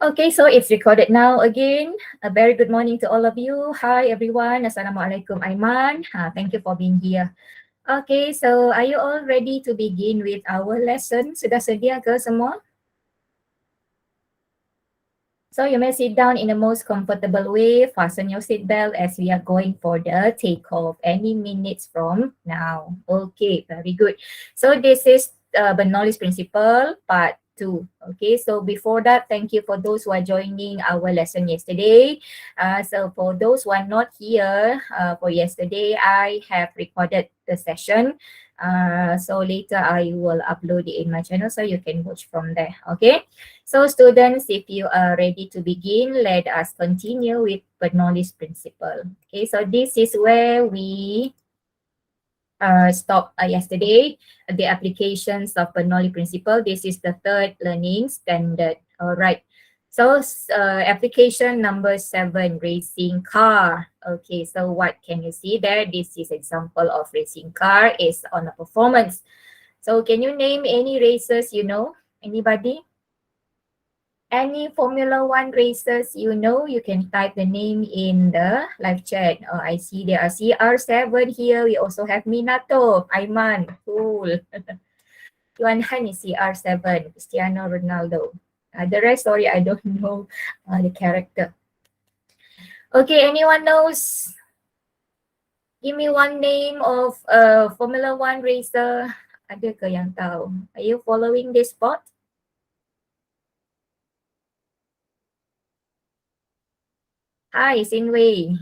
Okay, so it's recorded now again. A very good morning to all of you. Hi everyone. Assalamualaikum Aiman. Thank you for being here. Okay, so are you all ready to begin with our lesson? Sudah sedia ke semua? So you may sit down in the most comfortable way, fasten your seatbelt as we are going for the takeoff any minutes from now. Okay, very good. So this is Bernoulli's principle part 2. Okay, so before that, thank you for those who are joining our lesson yesterday. So for those who are not here for yesterday, I have recorded the session. So later I will upload it in my channel so you can watch from there. Okay. So students, if you are ready to begin, let us continue with Bernoulli's principle. Okay, so this is where we stopped yesterday, the applications of Bernoulli principle. This is the third learning standard. All right. So application number 7, racing car. Okay, so what can you see there? This is example of racing car is on a performance. So can you name any races you know? Anybody? Any Formula One races you know, you can type the name in the live chat. I see there are CR7 here. We also have Minato, Aiman, cool. Yuan Han is CR7, Cristiano Ronaldo. The rest, sorry, I don't know the character. Okay, anyone knows? Give me one name of Formula One racer. Ada ke yang tahu? Are you following this spot? Hi, Sinwei.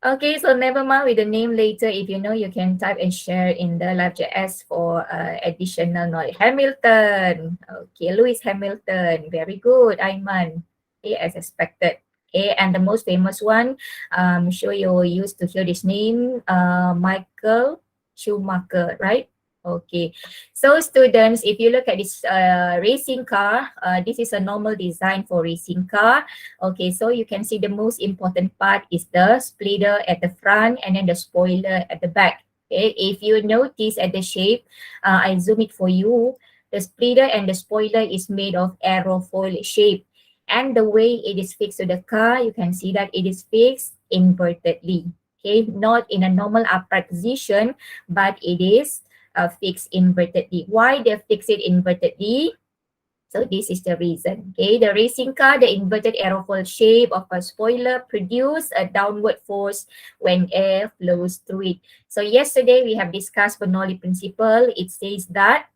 Okay, so never mind with the name later. If you know, you can type and share in the live chat as for additional knowledge. Hamilton. Okay, Lewis Hamilton. Very good, Aiman. Okay, as expected. Okay, and the most famous one, I'm sure you used to hear this name, Michael Schumacher, right? Okay, so students, if you look at this racing car, this is a normal design for racing car. Okay, so you can see the most important part is the splitter at the front and then the spoiler at the back. Okay, if you notice at the shape, I zoom it for you. The splitter and the spoiler is made of aerofoil shape. And the way it is fixed to the car, you can see that it is fixed invertedly. Okay, not in a normal upright position, but it is fixed invertedly. Why they fix it invertedly? So this is the reason. Okay, the racing car, the inverted aerofoil shape of a spoiler produce a downward force when air flows through it. So yesterday we have discussed Bernoulli principle. It says that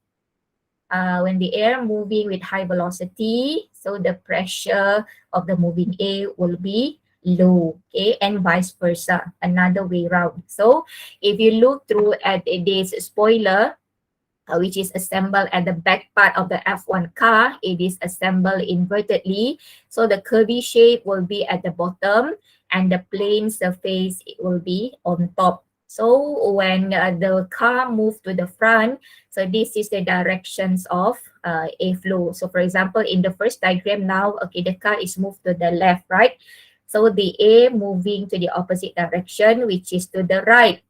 when the air moving with high velocity, so the pressure of the moving air will be low, okay, and vice versa, another way round. So if you look through at this spoiler, which is assembled at the back part of the F1 car. It is assembled invertedly. So the curvy shape will be at the bottom and the plane surface it will be on top. So when the car moves to the front, so this is the directions of airflow. So for example, in the first diagram now, okay, the car is moved to the left, right? So the air moving to the opposite direction, which is to the right.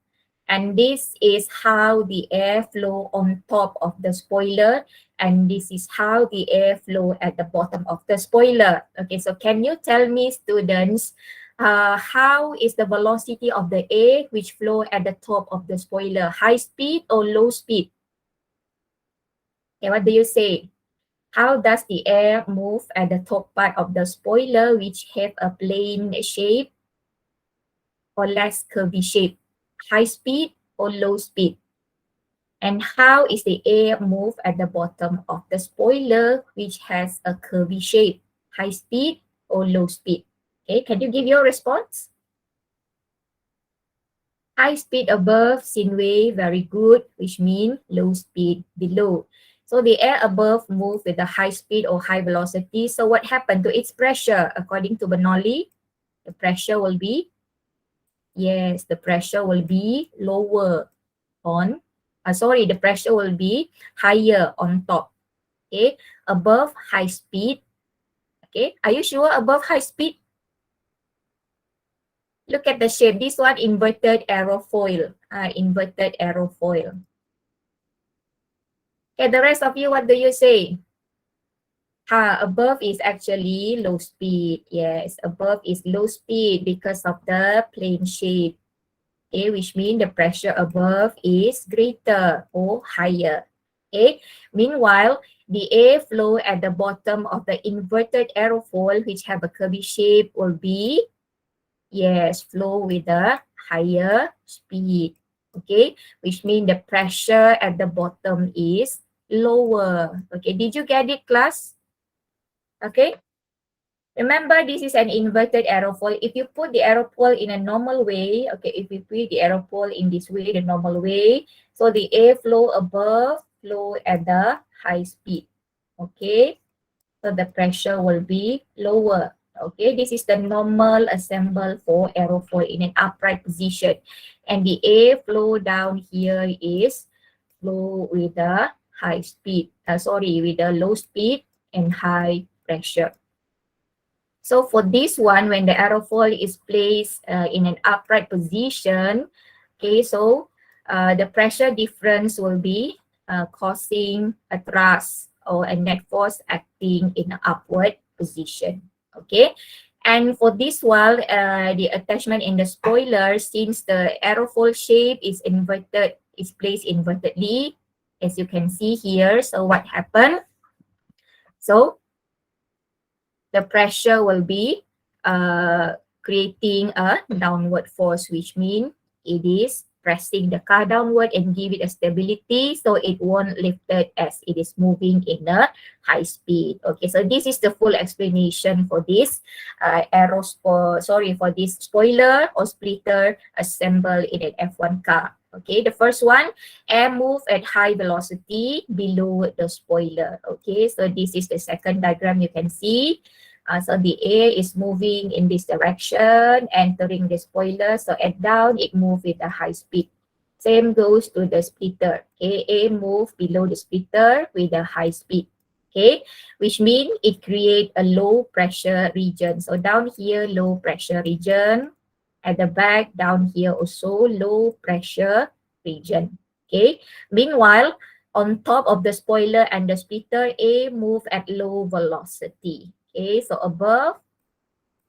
And this is how the air flow on top of the spoiler, and this is how the air flow at the bottom of the spoiler. Okay, so can you tell me, students, how is the velocity of the air which flow at the top of the spoiler? High speed or low speed? Okay, what do you say? How does the air move at the top part of the spoiler which have a plane shape or less curvy shape? High speed or low speed? And how is the air move at the bottom of the spoiler which has a curvy shape? High speed or low speed? Okay, can you give your response? High speed above, Sinway, very good, which means low speed below. So the air above moves with a high speed or high velocity. So what happened to its pressure? According to Bernoulli, the pressure will be, yes, the pressure will be lower on, the pressure will be higher on top. Okay, above high speed. Okay, are you sure above high speed? Look at the shape. This one inverted aerofoil. Inverted aerofoil. Okay, the rest of you, what do you say? Above is actually low speed. Yes, above is low speed because of the plane shape. Okay, which means the pressure above is greater or higher. Okay, meanwhile, the air flow at the bottom of the inverted aerofoil, which have a curvy shape, will be, yes, flow with a higher speed. Okay, which means the pressure at the bottom is lower. Okay, did you get it, class? Okay. Remember, this is an inverted aerofoil. If you put the aerofoil in a normal way, okay, if you put the aerofoil in this way, the normal way, so the air flow above flow at the high speed, okay? So the pressure will be lower, okay? This is the normal assemble for aerofoil in an upright position. And the air flow down here is flow with a high speed, with a low speed and high pressure. So for this one, when the aerofoil is placed in an upright position, okay, so the pressure difference will be causing a thrust or a net force acting in an upward position, okay. And for this one, the attachment in the spoiler, since the aerofoil shape is inverted, is placed invertedly, as you can see here. So what happened? So the pressure will be creating a downward force, which means it is pressing the car downward and give it a stability so it won't lift it as it is moving in a high speed. Okay, so this is the full explanation for this for this spoiler or splitter assembled in an F1 car. Okay, the first one, air move at high velocity below the spoiler. Okay, so this is the second diagram you can see. So the air is moving in this direction, entering the spoiler. So at down, it moves with a high speed. Same goes to the splitter. Okay, air move below the splitter with a high speed. Okay, which means it creates a low pressure region. So down here, low pressure region. At the back, down here also low pressure region. Okay, meanwhile, on top of the spoiler and the splitter, air move at low velocity. Okay, so above,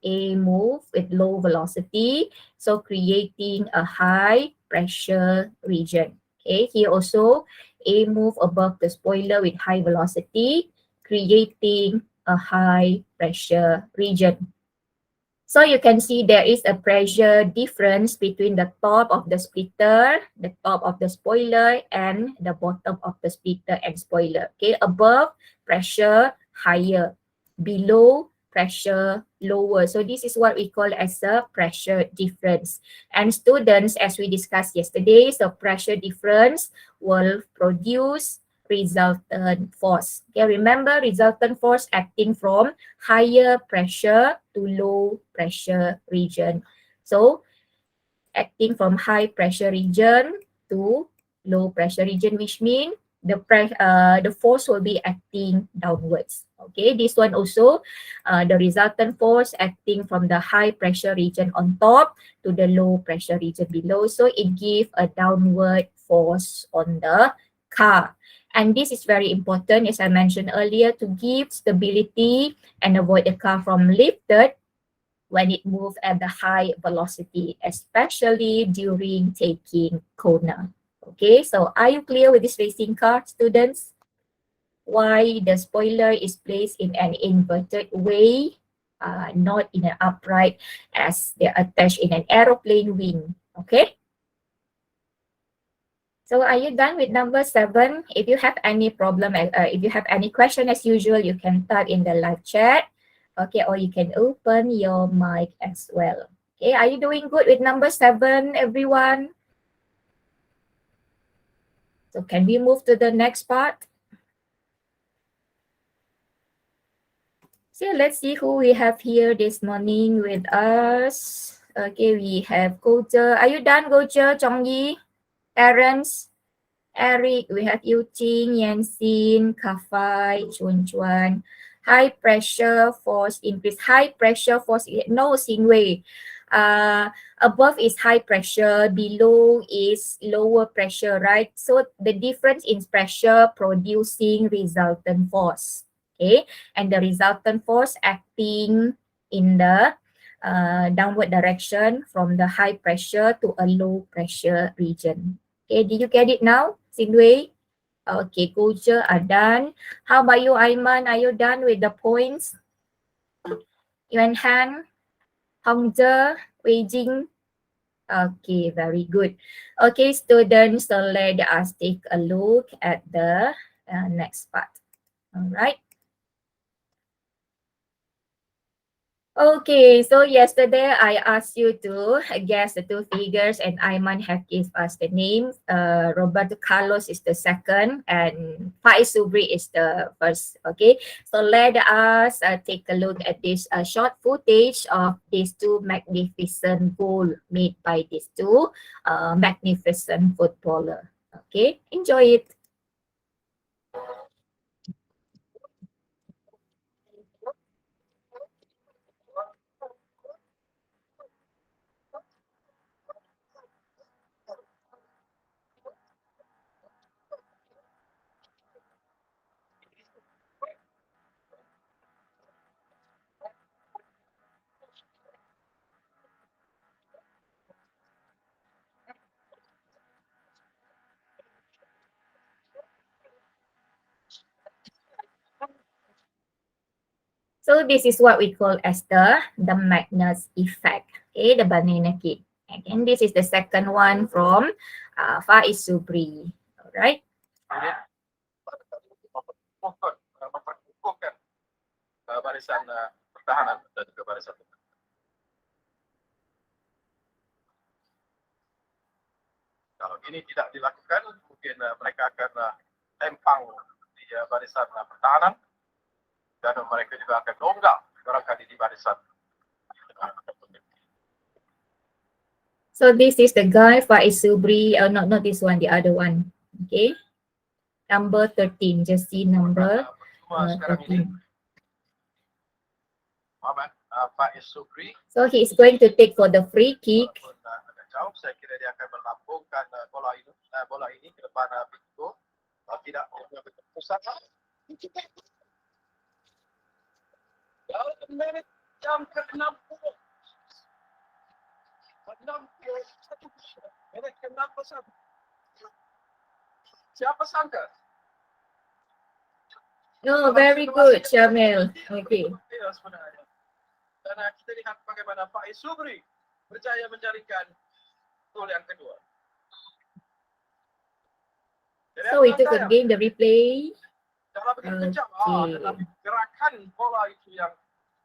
a move with low velocity, so creating a high pressure region. Okay, here also, a move above the spoiler with high velocity, creating a high pressure region. So you can see there is a pressure difference between the top of the splitter, the top of the spoiler, and the bottom of the splitter and spoiler. Okay, above, pressure higher, below, pressure lower. So this is what we call as a pressure difference. And students, as we discussed yesterday, so pressure difference will produce resultant force. Okay, remember resultant force acting from higher pressure to low pressure region. So acting from high pressure region to low pressure region, which means the force will be acting downwards. Okay, this one also, the resultant force acting from the high pressure region on top to the low pressure region below. So it gives a downward force on the car. And this is very important, as I mentioned earlier, to give stability and avoid the car from lifted when it moves at the high velocity, especially during taking corner. Okay, so are you clear with this racing car, students? Why the spoiler is placed in an inverted way, not in an upright as they're attached in an aeroplane wing. Okay. So are you done with number 7? If you have any problem, if you have any question as usual, you can type in the live chat. Okay, or you can open your mic as well. Okay, are you doing good with number 7, everyone? So can we move to the next part? So let's see who we have here this morning with us. Okay, we have Goja. Are you done, Goja, Chongyi, Terence, Eric? We have Yuting, Yansin, Kafai, Chun Chuan. High pressure force increase. High pressure force, no, Xingwei. Above is high pressure, below is lower pressure, right? So the difference in pressure producing resultant force. Okay, and the resultant force acting in the downward direction from the high pressure to a low pressure region. Okay, did you get it now, Sindway? Okay, Kuja are done. How about you, Aiman? Are you done with the points? Yuan Han, Hongzhe, Wei Jing? Okay, very good. Okay, students, so let us take a look at the next part. All right. Okay, so yesterday I asked you to guess the two figures and Aiman have given us the names. Roberto Carlos is the second and Faiz Subri is the first. Okay, so let us take a look at this short footage of these two magnificent goals made by these two magnificent footballer. Okay, enjoy it. So this is what we call as the Magnus effect, okay, the banana cake. And this is the second one from Faiz Subri, all right? Barisan pertahanan dan juga barisan. Kalau ini tidak dilakukan, mungkin mereka akan empang di barisan pertahanan dan mereka juga akan longgar barangkali di barisan. So this is the guy Faiz Subri, not this one, the other one, okay? Number 13, just see number 13. Faiz Subri. So he is going to take for the free kick. Jauh, saya kira dia akan melambungkan bola ini ke depan pintu. Tidak pusat. Dalam menit jam ke-60. 61. Menit ke-61. Siapa sangka? No, very good, Syamil. Okay. Dan kita lihat bagaimana Faiz Subri berjaya menjaringkan gol yang kedua. So we took again the replay. Okay. Gerakan bola itu yang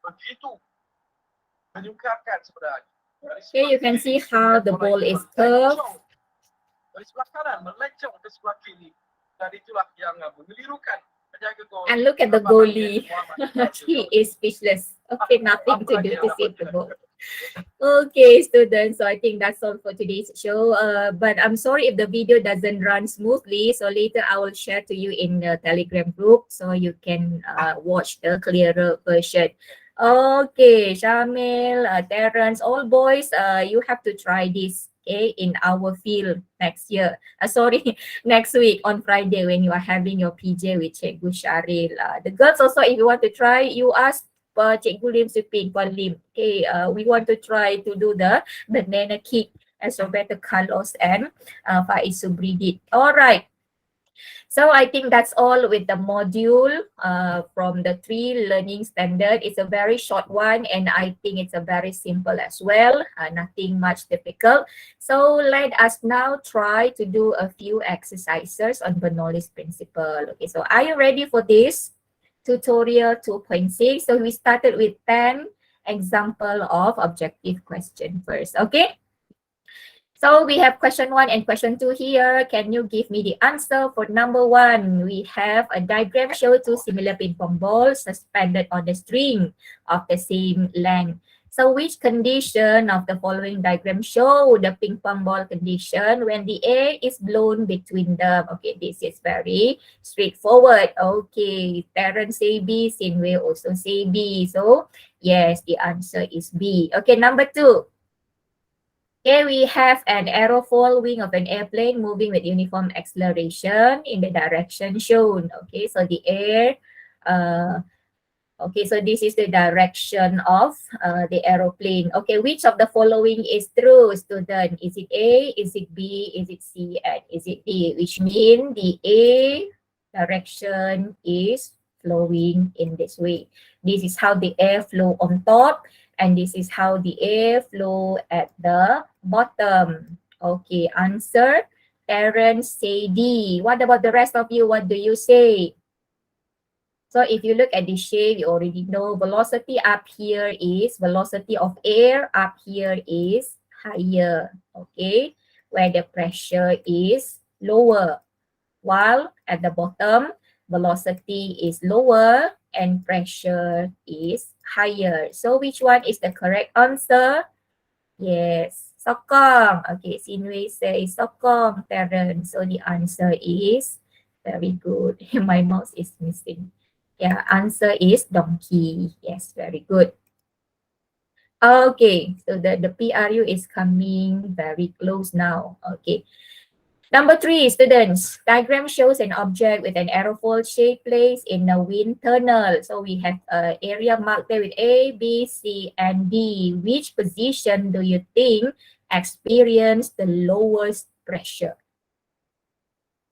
begitu menyukarkan sebenarnya. Okay, you can see how the ball is curved. Dari sebelah kanan melencong ke sebelah kiri. Dan itulah yang mengelirukan penjaga gol. And look at the goalie. He is speechless. Okay, nothing to do to save the ball. Okay, students, so I think that's all for today's show. But I'm sorry if the video doesn't run smoothly. So later I will share to you in the Telegram group so you can watch the clearer version. Okay, Shamil, Terrence, all boys, you have to try this, okay, in our field next year. Sorry, next week on Friday when you are having your PJ with Cikgu Syaril. The girls also, if you want to try, you ask Cikgu Lim Suping, Puan Lim. Okay, we want to try to do the banana kick as Roberto Carlos and Faiz Subri did. All right. So I think that's all with the module from the 3 learning standard. It's a very short one and I think it's a very simple as well, nothing much difficult. So let us now try to do a few exercises on Bernoulli's principle. Okay, so are you ready for this? Tutorial 2.6. So we started with 10 example of objective question first, okay? So we have question 1 and question 2 here. Can you give me the answer for number 1? We have a diagram show 2 similar ping pong balls suspended on the string of the same length. So which condition of the following diagram show the ping pong ball condition when the air is blown between them? Okay, this is very straightforward. Okay, Terrence say B, Sinway also say B. So yes, the answer is B. Okay, number 2. Here we have an aerofoil wing of an airplane moving with uniform acceleration in the direction shown. Okay, so the air Okay, so this is the direction of the aeroplane. Okay, which of the following is true, student? Is it A, is it B, is it C, and is it D? Which means the A direction is flowing in this way. This is how the air flow on top, and this is how the air flow at the bottom. Okay, answer. Terence say D. What about the rest of you? What do you say? So if you look at the shape, you already know velocity up here is velocity of air, up here is higher, okay? Where the pressure is lower. While at the bottom, velocity is lower and pressure is higher. So which one is the correct answer? Yes, sokong. Okay, Sinway says sokong, Terence. So the answer is very good. My mouse is missing. Yeah, answer is donkey. Yes, very good. Okay, so the PRU is coming very close now. Okay. Number 3, students. Diagram shows an object with an aerofoil shape placed in a wind tunnel. So we have an area marked there with A, B, C, and D. Which position do you think experienced the lowest pressure?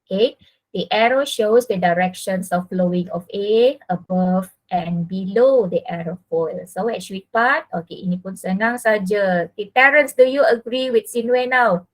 Okay, the arrow shows the directions of flowing of A, above and below the aerofoil. So which part? Okay, ini pun senang saja. Okay, Terence, do you agree with Sinway now?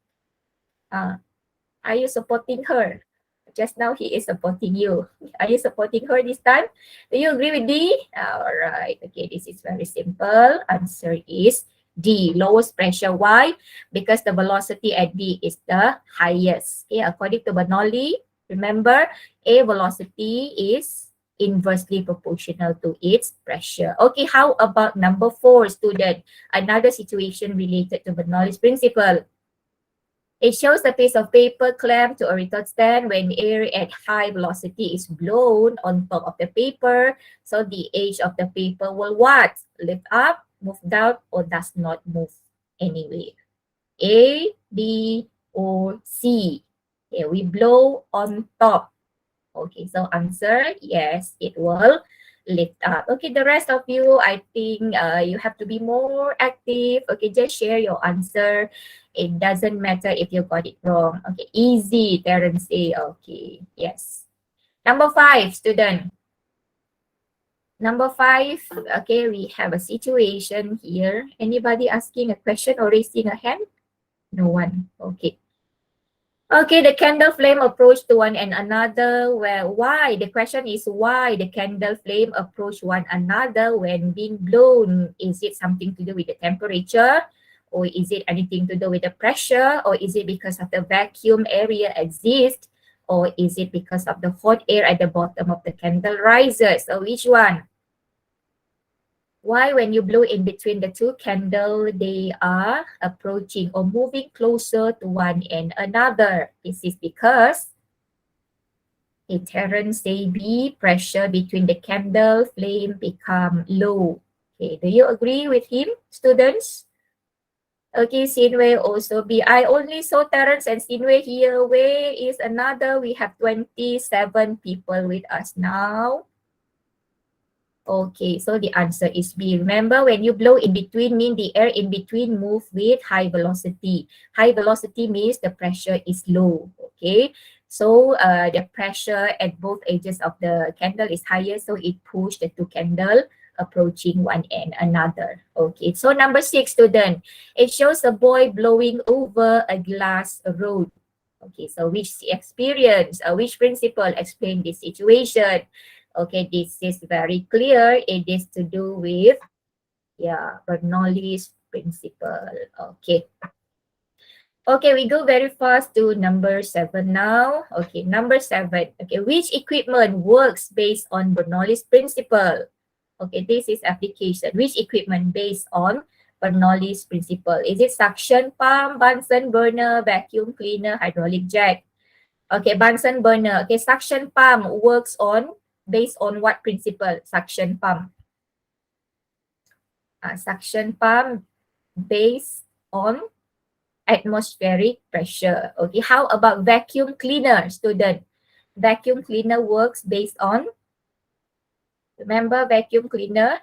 Are you supporting her? Just now he is supporting you. Are you supporting her this time? Do you agree with D? All right. Okay, this is very simple. Answer is D, lowest pressure. Why? Because the velocity at D is the highest. Okay, according to Bernoulli, remember, A velocity is inversely proportional to its pressure. Okay, how about number 4, student? Another situation related to Bernoulli's principle. It shows a piece of paper clamped to a retort stand when air at high velocity is blown on top of the paper. So the edge of the paper will what? Lift up, move down, or does not move anyway. A, B, or C. Okay, we blow on top. Okay, so answer, yes, it will lift up. Okay, the rest of you, I think you have to be more active. Okay, just share your answer. It doesn't matter if you got it wrong. Okay, easy, Terence say. Okay, yes. Number 5, student. Number 5, okay, we have a situation here. Anybody asking a question or raising a hand? No one. Okay. Okay, the candle flame approach to one and another. Well, why? The question is why the candle flame approach one another when being blown? Is it something to do with the temperature? Or is it anything to do with the pressure? Or is it because of the vacuum area exists? Or is it because of the hot air at the bottom of the candle rises? So which one? Why when you blow in between the two candles, they are approaching or moving closer to one and another? This is because Terence say B, pressure between the candle flame become low. Okay, do you agree with him, students? Okay, Sinway also B. I only saw Terence and Sinway here. Where is another? We have 27 people with us now. Okay, so the answer is B. Remember, when you blow in between, mean the air in between move with high velocity. High velocity means the pressure is low. Okay, so the pressure at both edges of the candle is higher, so it pushes the two candles approaching one and another. Okay, so number 6, student. It shows a boy blowing over a glass rod. Okay, so which experience, which principle explain this situation? Okay, this is very clear. It is to do with, yeah, Bernoulli's principle. Okay. Okay, we go very fast to number 7 now. Okay, number 7. Okay, which equipment works based on Bernoulli's principle? Okay, this is application. Which equipment based on Bernoulli's principle? Is it suction pump, Bunsen burner, vacuum cleaner, hydraulic jack? Okay, Bunsen burner. Okay, suction pump works on based on what principle? Suction pump. Suction pump based on atmospheric pressure. Okay, how about vacuum cleaner, student? Vacuum cleaner works based on Remember vacuum cleaner?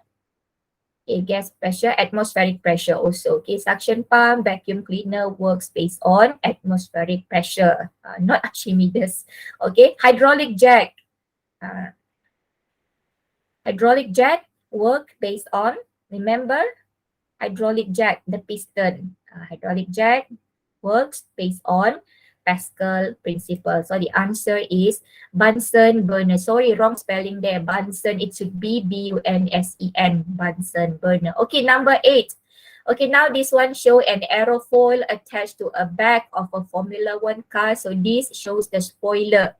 Okay, gas pressure, atmospheric pressure also. Okay, suction pump, vacuum cleaner works based on atmospheric pressure, not Archimedes. Okay, hydraulic jack. Hydraulic jack work based on, remember, hydraulic jack, the piston. Hydraulic jack works based on Pascal principle. So the answer is Bunsen burner. Sorry, wrong spelling there. Bunsen, it should be Bunsen, Bunsen burner. Okay, number 8. Okay, now this one show an aerofoil attached to a back of a Formula One car. So this shows the spoiler.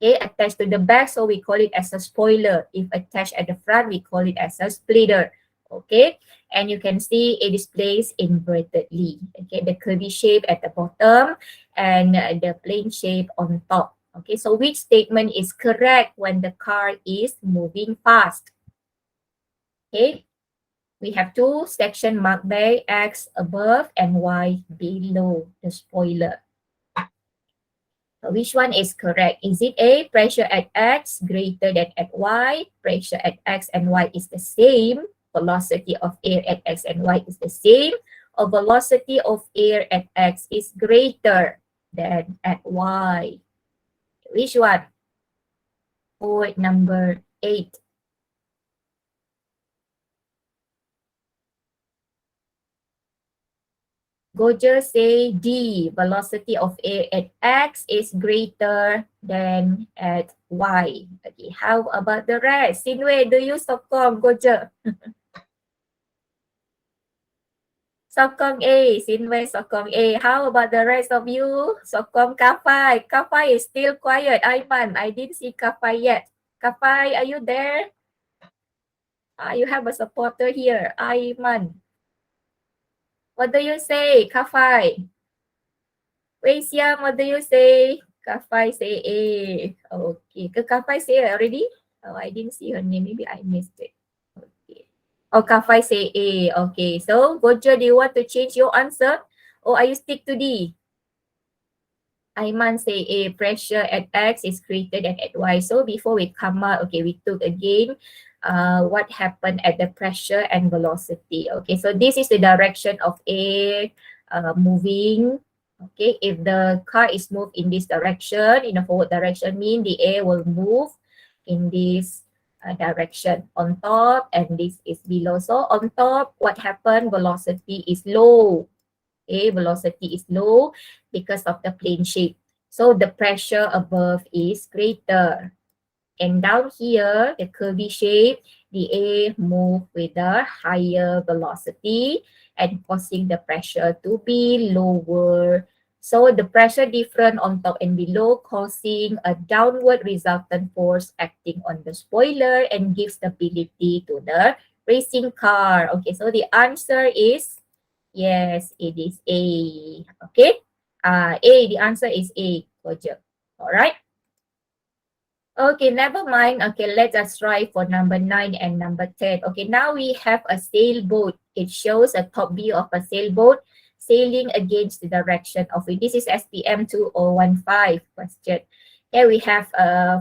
Okay, attached to the back, so we call it as a spoiler. If attached at the front, we call it as a splitter. Okay, and you can see it is placed invertedly. Okay, the curvy shape at the bottom and the plane shape on top. Okay, so which statement is correct when the car is moving fast? Okay, we have two sections marked by X above and Y below the spoiler. So which one is correct? Is it A, pressure at X greater than at Y? Pressure at X and Y is the same. Velocity of air at X and Y is the same. Or velocity of air at X is greater than at Y. Which one? Point number 8. Goja say D, velocity of air at X is greater than at Y. Okay, how about the rest? Sinway, do you sokong Goja? Sokong A, Sinway sokong A. How about the rest of you? Sokong Kafai. Kafai is still quiet. Aiman, I didn't see Kafai yet. Kafai, are you there? You have a supporter here. Aiman. What do you say, Kafai? Wei Xiang, what do you say? Kafai say A. Okay. Kafai say already? Oh, I didn't see her name. Maybe I missed it. Okay. Oh, Kafai say A. Okay. So, Gojo, do you want to change your answer? Or are you stick to D? Aiman say A, pressure at X is greater than at Y. So before we come out, okay, we took again what happened at the pressure and velocity. Okay, so this is the direction of air moving. Okay, if the car is moved in this direction, in the forward direction, mean the air will move in this direction on top, and this is below. So on top, what happened? Velocity is low. Okay, velocity is low because of the plane shape. So the pressure above is greater. And down here, the curvy shape, the air move with a higher velocity and causing the pressure to be lower. So the pressure difference on top and below causing a downward resultant force acting on the spoiler and gives stability to the racing car. Okay, so the answer is yes, it is A. Okay. A, the answer is A. Roger. All right. Okay, never mind. Okay, let us try for number 9 and number 10. Okay, now we have a sailboat. It shows a top view of a sailboat sailing against the direction of wind. This is SPM 2015 question. Okay, we have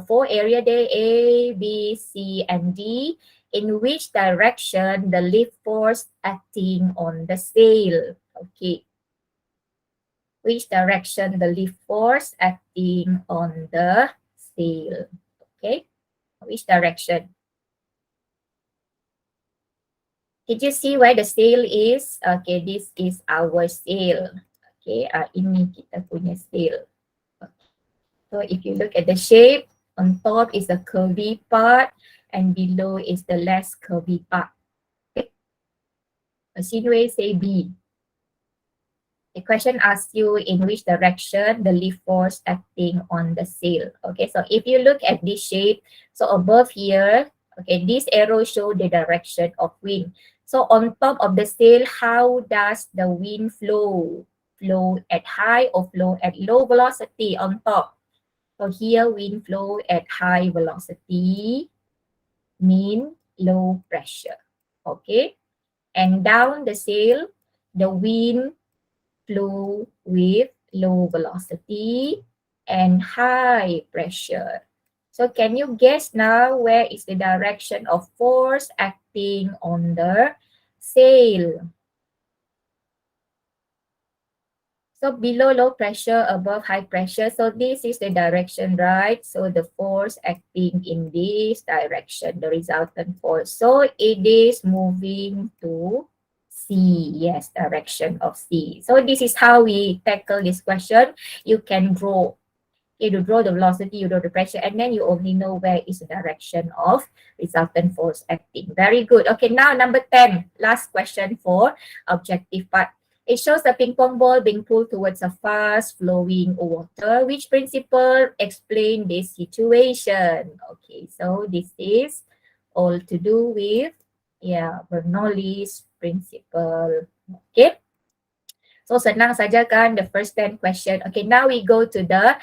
4 area there, A, B, C, and D. In which direction the lift force acting on the sail? Okay. Which direction the lift force acting on the sail? Okay. Which direction? Did you see where the sail is? Okay, this is our sail. Okay, ini kita punya sail. Okay. So if you look at the shape, on top is the curvy part and below is the less curvy part. Okay. Sinway say B. The question asks you in which direction the lift force acting on the sail. Okay, so if you look at this shape, so above here, okay, this arrow show the direction of wind. So on top of the sail, how does the wind flow? Flow at high or flow at low velocity on top? So here wind flow at high velocity, mean low pressure. Okay, and down the sail, the wind flow with low velocity and high pressure. So can you guess now where is the direction of force acting on the sail? So below low pressure, above high pressure. So this is the direction, right? So the force acting in this direction, the resultant force. So it is moving to C. Yes, direction of C. So this is how we tackle this question. You can draw. You draw the velocity, you draw the pressure, and then you only know where is the direction of resultant force acting. Very good. Okay, now number 10, last question for objective part. It shows a ping pong ball being pulled towards a fast flowing water. Which principle explain this situation? Okay, so this is all to do with, yeah, Bernoulli's principle. Okay. So senang saja kan the first 10 question. Okay, now we go to the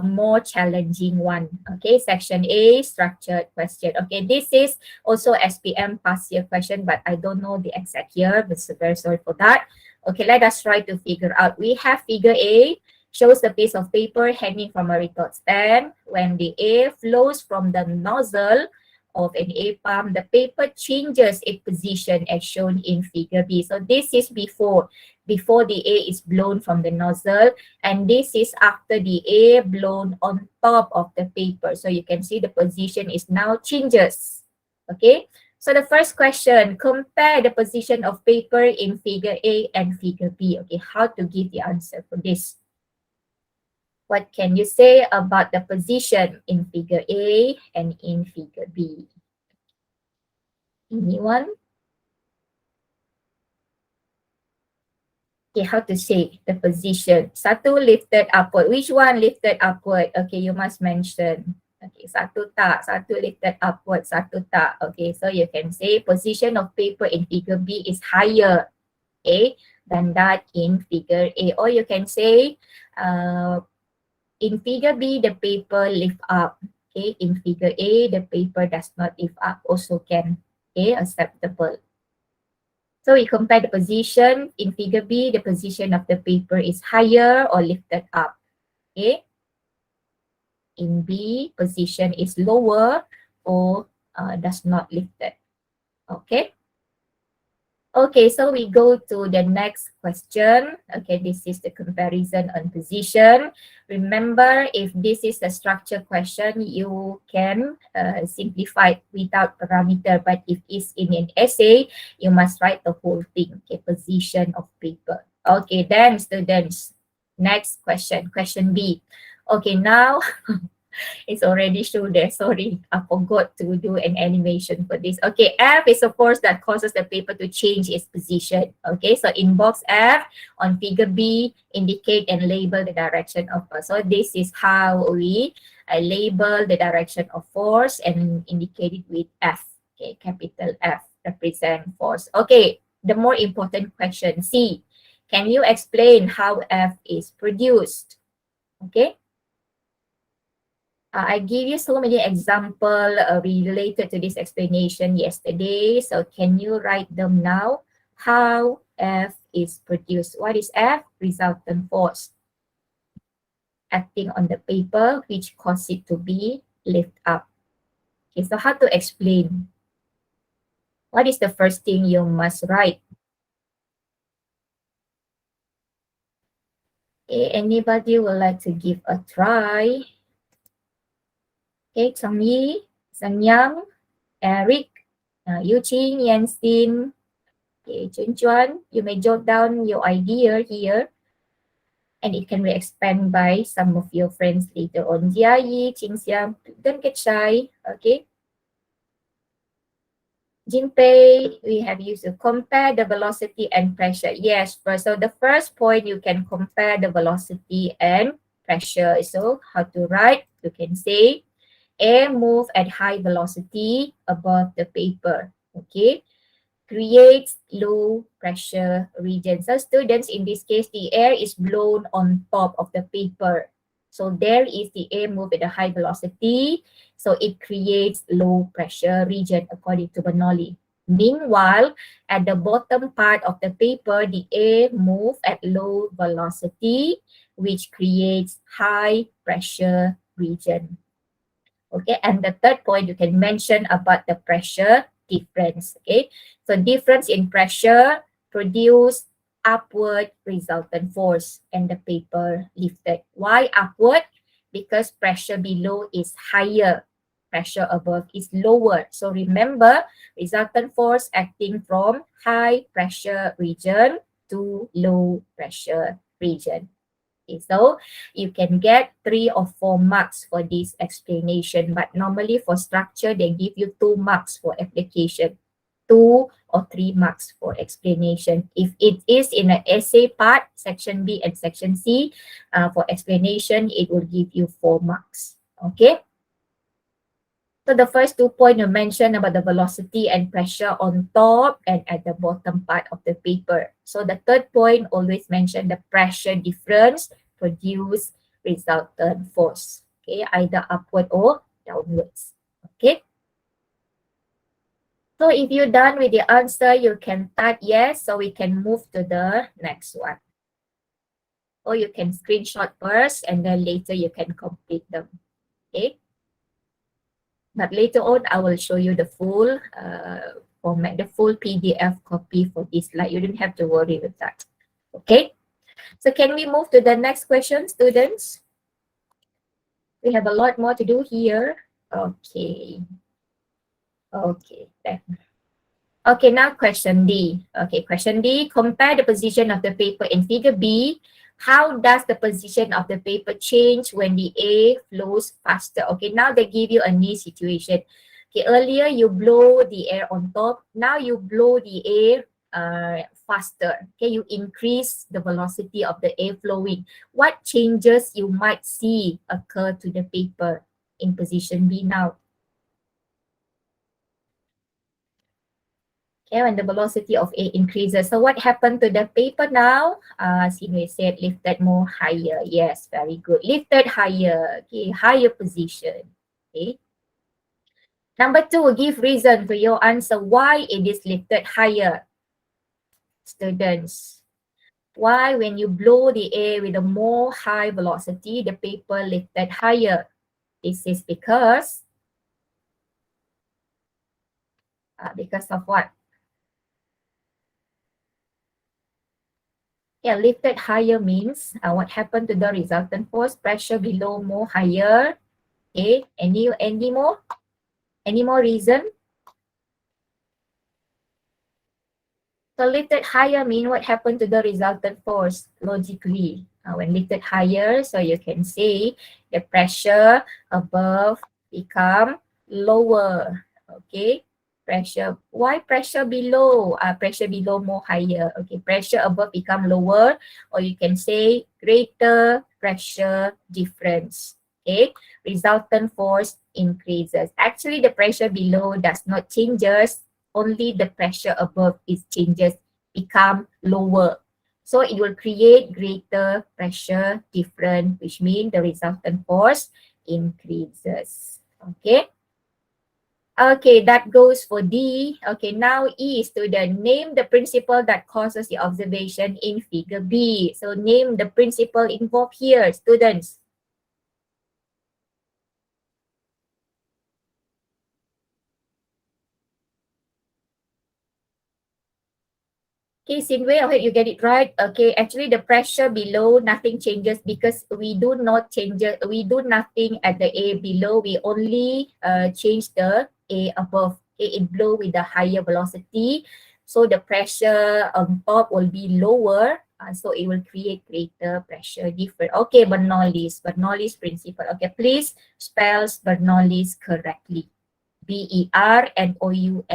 more challenging one. Okay, section A, structured question. Okay, this is also SPM past year question, but I don't know the exact year, but so very sorry for that. Okay, let us try to figure out. We have figure A, shows the piece of paper hanging from a retort stand. When the air flows from the nozzle of an air pump, the paper changes its position as shown in figure B. So this is before the air is blown from the nozzle, and this is after the air blown on top of the paper. So you can see the position is now changes. Okay, so the first question, compare the position of paper in figure A and figure B. Okay, how to give the answer for this? What can you say about the position in figure A and in figure B? Anyone? Okay, how to say the position? Satu lifted upward. Which one lifted upward? Okay, you must mention. Okay, satu tak, satu lifted upward, satu tak. Okay, so you can say position of paper in figure B is higher, okay, than that in figure A. Or you can say, in figure B, the paper lift up. Okay, in figure A, the paper does not lift up. Also can, okay, acceptable. So we compare the position. In figure B, the position of the paper is higher or lifted up. Okay. In B, position is lower or does not lifted. Okay. Okay, so we go to the next question. Okay, this is the comparison on position. Remember, if this is a structure question, you can simplify without parameter. But if it's in an essay, you must write the whole thing. Okay, position of paper. Okay, then students, next question, question B. Okay, now it's already shown there. Sorry, I forgot to do an animation for this. Okay, F is a force that causes the paper to change its position. Okay, so in box F on figure B, indicate and label the direction of force. So this is how we label the direction of force and indicate it with F. Okay, capital F represent force. Okay, the more important question, C. Can you explain how F is produced? Okay. I give you so many examples related to this explanation yesterday. So can you write them now? How F is produced. What is F? Resultant force acting on the paper which cause it to be lift up. Okay, so how to explain? What is the first thing you must write? Okay, anybody would like to give a try? Okay, Chang Yi, Sang Yang, Eric, Yuqing, Yanxin. Okay, Chun Chuan, you may jot down your idea here and it can be expanded by some of your friends later on. Jia Yi, Qing Xiang, don't get shy, okay? Jinpei, we have used to compare the velocity and pressure. Yes, first, so the first point you can compare the velocity and pressure. So how to write? You can say air move at high velocity above the paper, okay? Creates low pressure region. So students, in this case, the air is blown on top of the paper. So there is the air move at a high velocity. So it creates low pressure region according to Bernoulli. Meanwhile, at the bottom part of the paper, the air move at low velocity, which creates high pressure region. Okay, and the third point you can mention about the pressure difference. Okay, so difference in pressure produce upward resultant force and the paper lifted. Why upward? Because pressure below is higher, pressure above is lower. So remember, resultant force acting from high pressure region to low pressure region. Okay, so you can get 3 or 4 marks for this explanation, but normally for structure, they give you 2 marks for application, 2 or 3 marks for explanation. If it is in an essay part, section B and section C, for explanation, it will give you 4 marks. Okay. So the first 2 points you mentioned about the velocity and pressure on top and at the bottom part of the paper. So the third point always mention the pressure difference produce resultant force. Okay, either upward or downwards. Okay. So if you're done with the answer, you can type yes, so we can move to the next one. Or you can screenshot first and then later you can complete them. Okay. But later on, I will show you the full format, the full PDF copy for this slide. You don't have to worry with that. Okay. So can we move to the next question, students? We have a lot more to do here. Okay. Okay. Okay, now question D. Okay, question D, compare the position of the paper in figure B. How does the position of the paper change when the A flows faster? Okay, now they give you a new situation. Okay, earlier you blow the air on top. Now you blow the air faster. Okay, you increase the velocity of the air flowing. What changes you might see occur to the paper in position B now? Okay, when the velocity of A increases. So what happened to the paper now? Sinwe said lifted more higher. Yes, very good. Lifted higher. Okay, higher position. Okay. Number 2, give reason for your answer why it is lifted higher. Students, why when you blow the air with a more high velocity, the paper lifted higher? This is because of what? Yeah, lifted higher means what happened to the resultant force? Pressure below more higher. Okay, any more? Any more reason? So lifted higher mean what happened to the resultant force logically? When lifted higher, so you can say the pressure above become lower. Okay, pressure. Why pressure below? Pressure below more higher. Okay, pressure above become lower, or you can say greater pressure difference. Okay, resultant force increases. Actually, the pressure below does not changes. Only the pressure above is changes, become lower. So it will create greater pressure difference, which means the resultant force increases. Okay. Okay, that goes for D. Okay, now E, student. Name the principle that causes the observation in figure B. So name the principle involved here, students. Okay, Sinway, I hope you get it right. Okay, actually the pressure below, nothing changes because we do nothing at the A below. We only change the A above. Okay, it blow with a higher velocity. So the pressure on top will be lower. So it will create greater pressure difference. Okay, Bernoulli's principle. Okay, please spell Bernoulli's correctly. Bernoulli.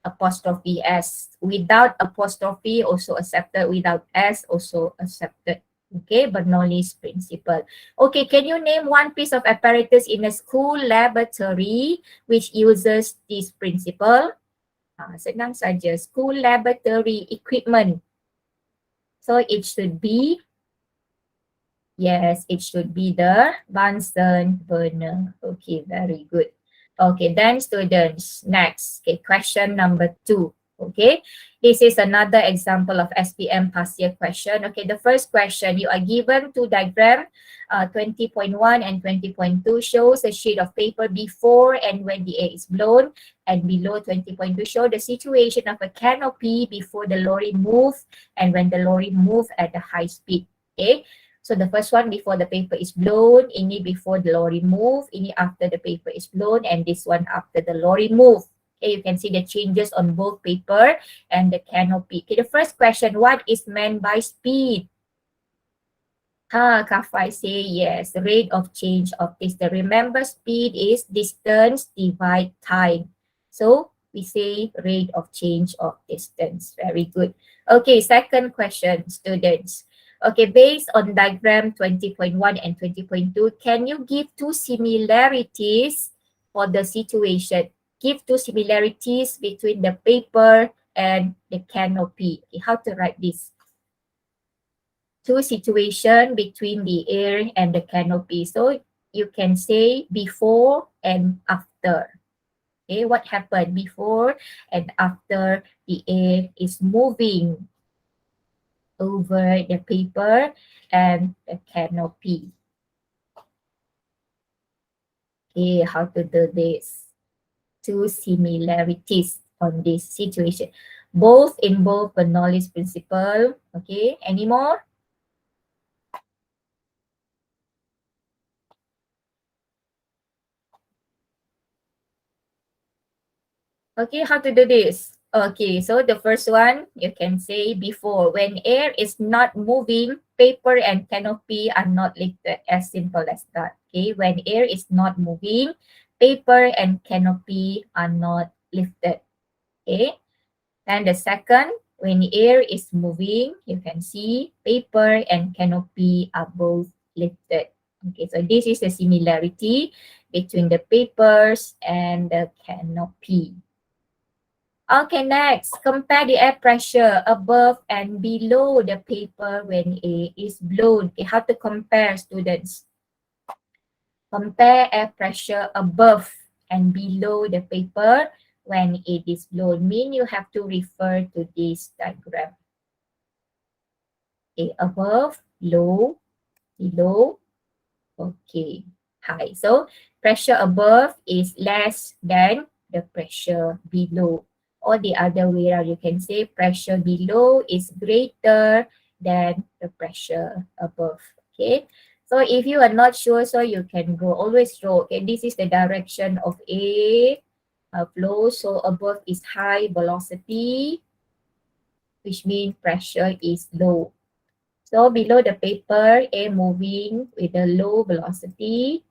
Apostrophe S. Without apostrophe also accepted. Without S also accepted. Okay, Bernoulli's principle. Okay, can you name one piece of apparatus in a school laboratory which uses this principle? Senang saja. School laboratory equipment. So it should be, yes, it should be the Bunsen burner. Okay, very good. Okay, then students, next. Okay, question number 2. Okay, this is another example of SPM past year question. Okay, the first question, you are given two diagram, 20.1 and 20.2 shows a sheet of paper before and when the air is blown, and below 20.2 show the situation of a canopy before the lorry move and when the lorry move at a high speed. Okay, so the first one before the paper is blown, ini before the lorry move, ini after the paper is blown, and this one after the lorry move. Okay, you can see the changes on both paper and the canopy. Okay, the first question, what is meant by speed? Kafai say yes, the rate of change of distance. Remember, speed is distance divide time. So we say rate of change of distance. Very good. Okay, second question, students. Okay, based on diagram 20.1 and 20.2, can you give two similarities for the situation? Give two similarities between the paper and the canopy. Okay, how to write this? Two situation between the air and the canopy. So you can say before and after. Okay, what happened before and after the air is moving over the paper and the canopy. Okay, how to do this? Two similarities on this situation. Both involve Bernoulli's principle. Okay, any more? Okay, how to do this? Okay, so the first one, you can say before. When air is not moving, paper and canopy are not lifted. As simple as that. Okay, when air is not moving, paper and canopy are not lifted. Okay, and the second, when air is moving, you can see paper and canopy are both lifted. Okay, so this is the similarity between the papers and the canopy. Okay, next, compare the air pressure above and below the paper when air is blown. Okay, how to compare, students? Compare air pressure above and below the paper when it is blown. Mean you have to refer to this diagram. Okay, above, low, below, okay, high. So pressure above is less than the pressure below. Or the other way around, you can say pressure below is greater than the pressure above. Okay, so if you are not sure, so you can go always draw. Okay, this is the direction of a flow. So above is high velocity, which means pressure is low. So below the paper, air moving with a low velocity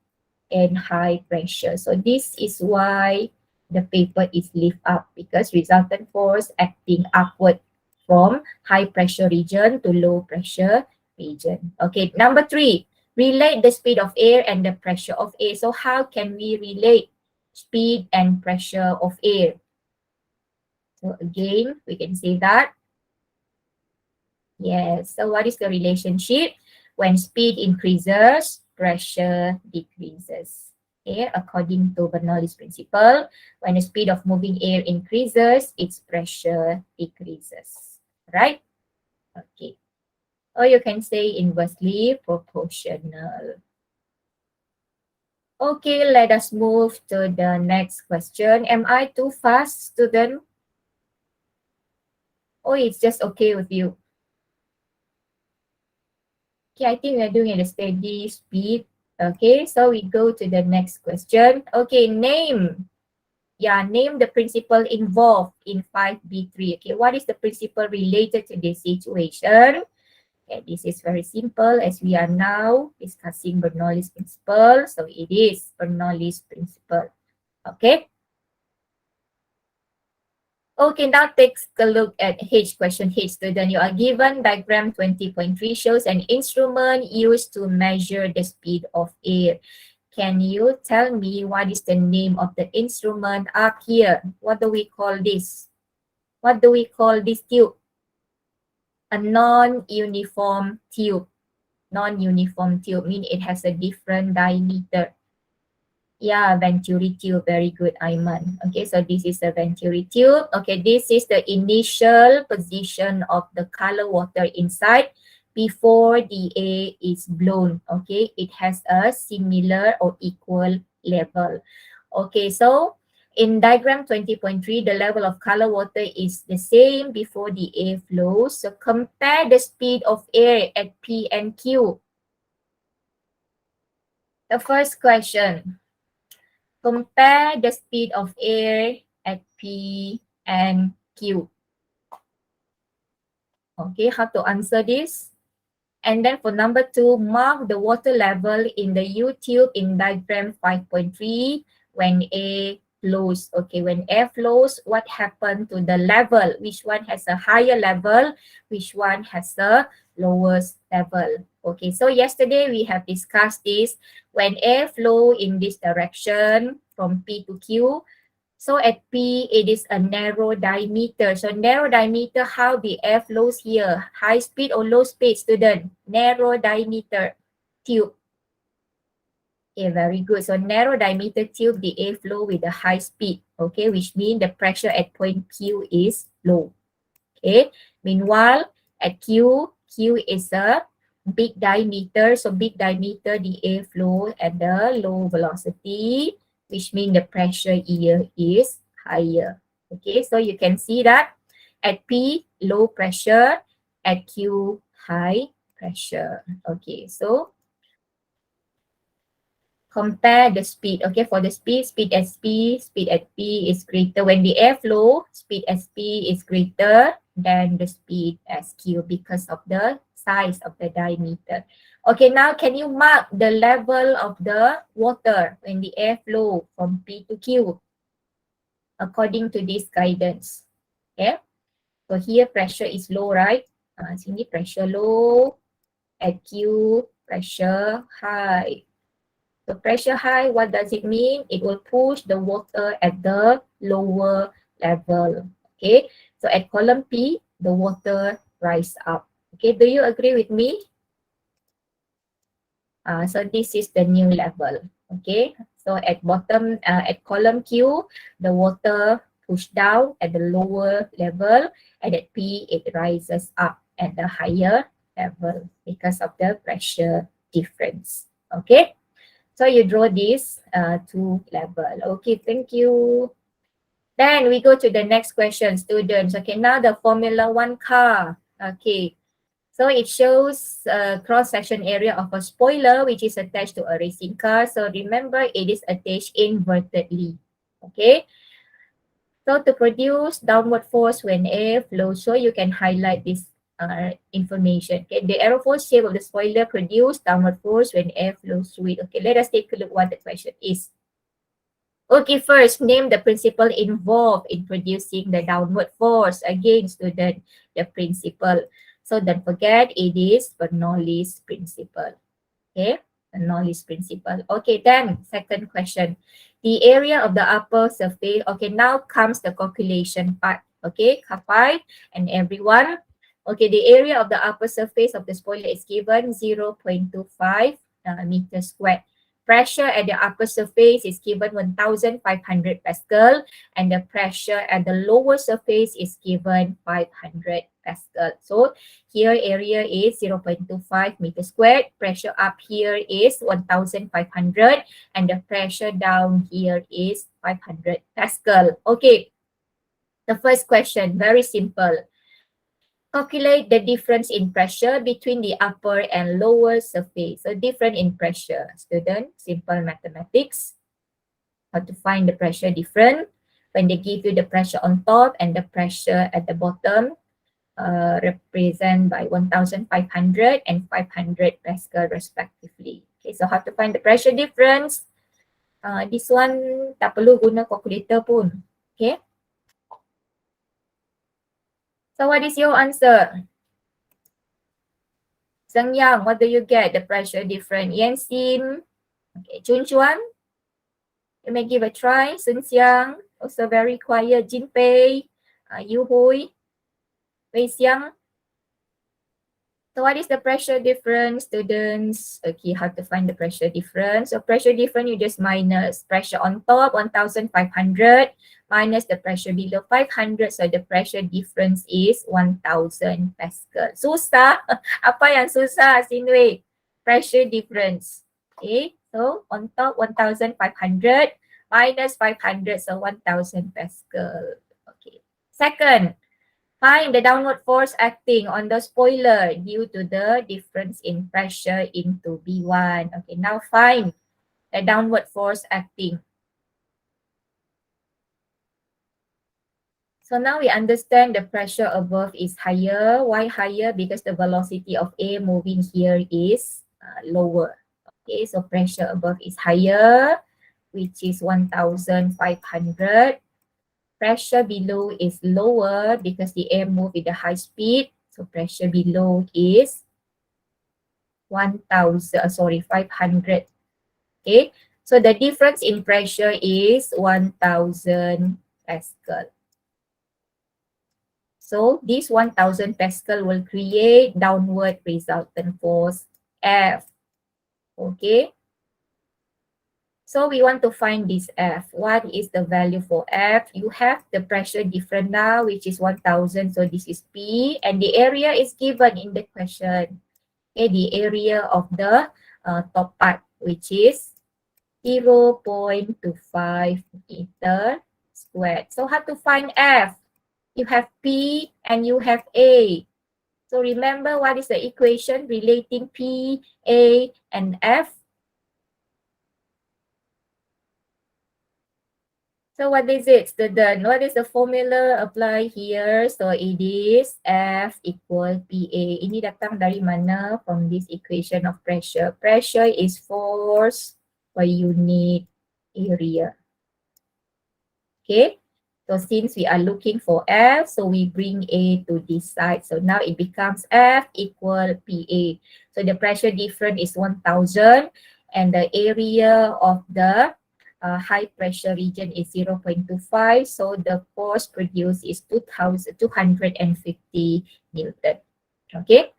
and high pressure. So this is why the paper is lift up, because resultant force acting upward from high pressure region to low pressure region. Okay, number 3, relate the speed of air and the pressure of air. So how can we relate speed and pressure of air? So again, we can say that. Yes, so what is the relationship? When speed increases, pressure decreases. Okay, according to Bernoulli's principle, when the speed of moving air increases, its pressure decreases. Right? Okay. Or you can say inversely proportional. Okay, let us move to the next question. Am I too fast, student? Oh, it's just okay with you. Okay, I think we are doing at a steady speed. Okay, so we go to the next question. Okay, name. Yeah, name the principle involved in 5B3. Okay, what is the principle related to this situation? Okay, this is very simple as we are now discussing Bernoulli's principle. So it is Bernoulli's principle. Okay. Okay, now take a look at H question H, student. You are given diagram 20.3 shows an instrument used to measure the speed of air. Can you tell me what is the name of the instrument up here? What do we call this? What do we call this tube? A non-uniform tube. Non-uniform tube means it has a different diameter. Yeah, Venturi tube. Very good, Aiman. Okay, so this is a Venturi tube. Okay, this is the initial position of the color water inside before the air is blown. Okay, it has a similar or equal level. Okay, so in diagram 20.3, the level of color water is the same before the air flows. So compare the speed of air at P and Q. The first question. Compare the speed of air at P and Q. Okay, how to answer this? And then for number 2, mark the water level in the U tube in diagram 5.3 when air flows. Okay, when air flows, what happened to the level? Which one has a higher level? Which one has a lowest level? Okay, so yesterday we have discussed this. When air flow in this direction from P to Q, so at P, it is a narrow diameter. So narrow diameter, how the air flows here? High speed or low speed, student? Narrow diameter tube. Okay, very good. So narrow diameter tube, the air flow with a high speed. Okay, which means the pressure at point Q is low. Okay, meanwhile, at Q is a big diameter. So big diameter, the air flow at the low velocity, which means the pressure here is higher. Okay, so you can see that at P, low pressure, at Q, high pressure. Okay, so compare the speed. Okay, for the speed at P is greater. When the air flow, speed at P is greater than the speed as Q because of the size of the diameter. Okay, now can you mark the level of the water when the air flow from P to Q according to this guidance? Okay, so here pressure is low, right? Sini pressure low, at Q pressure high. So pressure high, what does it mean? It will push the water at the lower level. Okay, so at column P, the water rise up. Okay, do you agree with me? So this is the new level. Okay, so at bottom, at column Q, the water push down at the lower level, and at P, it rises up at the higher level because of the pressure difference. Okay. So you draw this two level. Okay, thank you. Then we go to the next question, students. Okay, now the Formula 1 car. Okay, so it shows cross-section area of a spoiler which is attached to a racing car. So remember, it is attached invertedly. Okay, so to produce downward force when air flows, so you can highlight this information. Okay, the aerofoil shape of the spoiler produce downward force when air flows through it. Okay, let us take a look what the question is. Okay, first, name the principle involved in producing the downward force. Again, student, the principle. So don't forget, it is Bernoulli's principle. Okay, Bernoulli's principle. Okay, then second question. The area of the upper surface. Okay, now comes the calculation part. Okay, Kapai and everyone. Okay, the area of the upper surface of the spoiler is given 0.25 meters squared. Pressure at the upper surface is given 1,500 Pascal, and the pressure at the lower surface is given 500 Pascal. So here area is 0.25 meters squared. Pressure up here is 1,500 and the pressure down here is 500 Pascal. Okay, the first question, very simple. Calculate the difference in pressure between the upper and lower surface. So different in pressure, student, simple mathematics. How to find the pressure different when they give you the pressure on top and the pressure at the bottom. Represent by 1,500 and 500 Pascal respectively. Okay, so how to find the pressure difference? This one tak perlu guna calculator pun. Okay. So what is your answer? Zheng Yang, what do you get? The pressure difference. Yan Xin. Okay, Chun Chuan. You may give a try. Sun Xiang. Also very quiet. Jin Pei. Yu Hui. Wei Xiang. So what is the pressure difference, students? Okay, how to find the pressure difference? So pressure difference, you just minus pressure on top, 1,500, minus the pressure below 500. So the pressure difference is 1,000 Pascal. Susah? Apa yang susah, Sinwei? Pressure difference. Okay, so on top 1,500 minus 500, so 1,000 Pascal. Okay. Second, find the downward force acting on the spoiler due to the difference in pressure into B1. Okay, now find the downward force acting. So now we understand the pressure above is higher. Why higher? Because the velocity of A moving here is lower. Okay, so pressure above is higher, which is 1,500. Pressure below is lower because the air move with the high speed. So pressure below is 500. Okay, so the difference in pressure is 1,000 Pascal. So this 1,000 Pascal will create downward resultant force F. Okay, so we want to find this F. What is the value for F? You have the pressure difference now, which is 1,000. So this is P, and the area is given in the question. Okay, the area of the top part, which is 0.25 meter squared. So how to find F? You have P and you have A. So remember what is the equation relating P, A, and F? So what is it, student? What is the formula apply here? So it is F equal PA. Ini datang dari mana? From this equation of pressure. Pressure is force per unit area. Okay. So since we are looking for F, so we bring A to this side. So now it becomes F equal PA. So the pressure difference is 1,000 and the area of the high pressure region is 0.25. So the force produced is 250 Newton. Okay.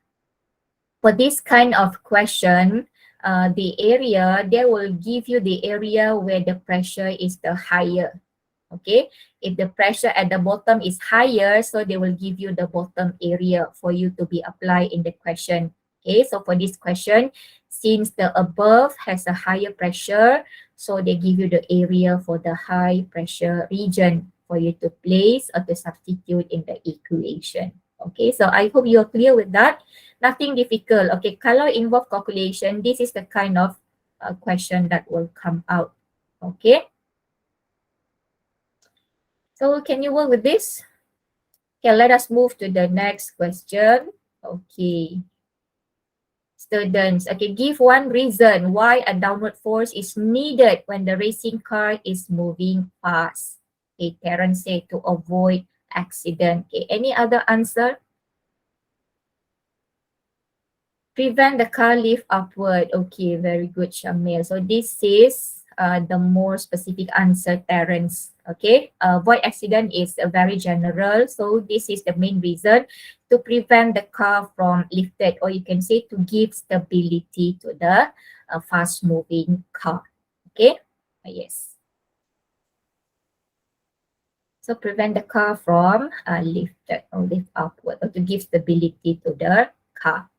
For this kind of question, the area, they will give you the area where the pressure is the higher. Okay, if the pressure at the bottom is higher, so they will give you the bottom area for you to be applied in the question. Okay, so for this question, since the above has a higher pressure, so they give you the area for the high pressure region for you to place or to substitute in the equation. Okay, so I hope you're clear with that. Nothing difficult. Okay, kalau involve calculation, this is the kind of question that will come out. Okay. So can you work with this? Okay, let us move to the next question. Okay. Students, okay, give one reason why a downward force is needed when the racing car is moving fast. Okay, Terence said to avoid accident. Okay, any other answer? Prevent the car lift upward. Okay, very good, Shamil. So this is the more specific answer, Terence. Okay, avoid accident is very general. So this is the main reason to prevent the car from lifted, or you can say to give stability to the fast moving car. Okay, yes. So prevent the car from lifted or lift upward, or to give stability to the car.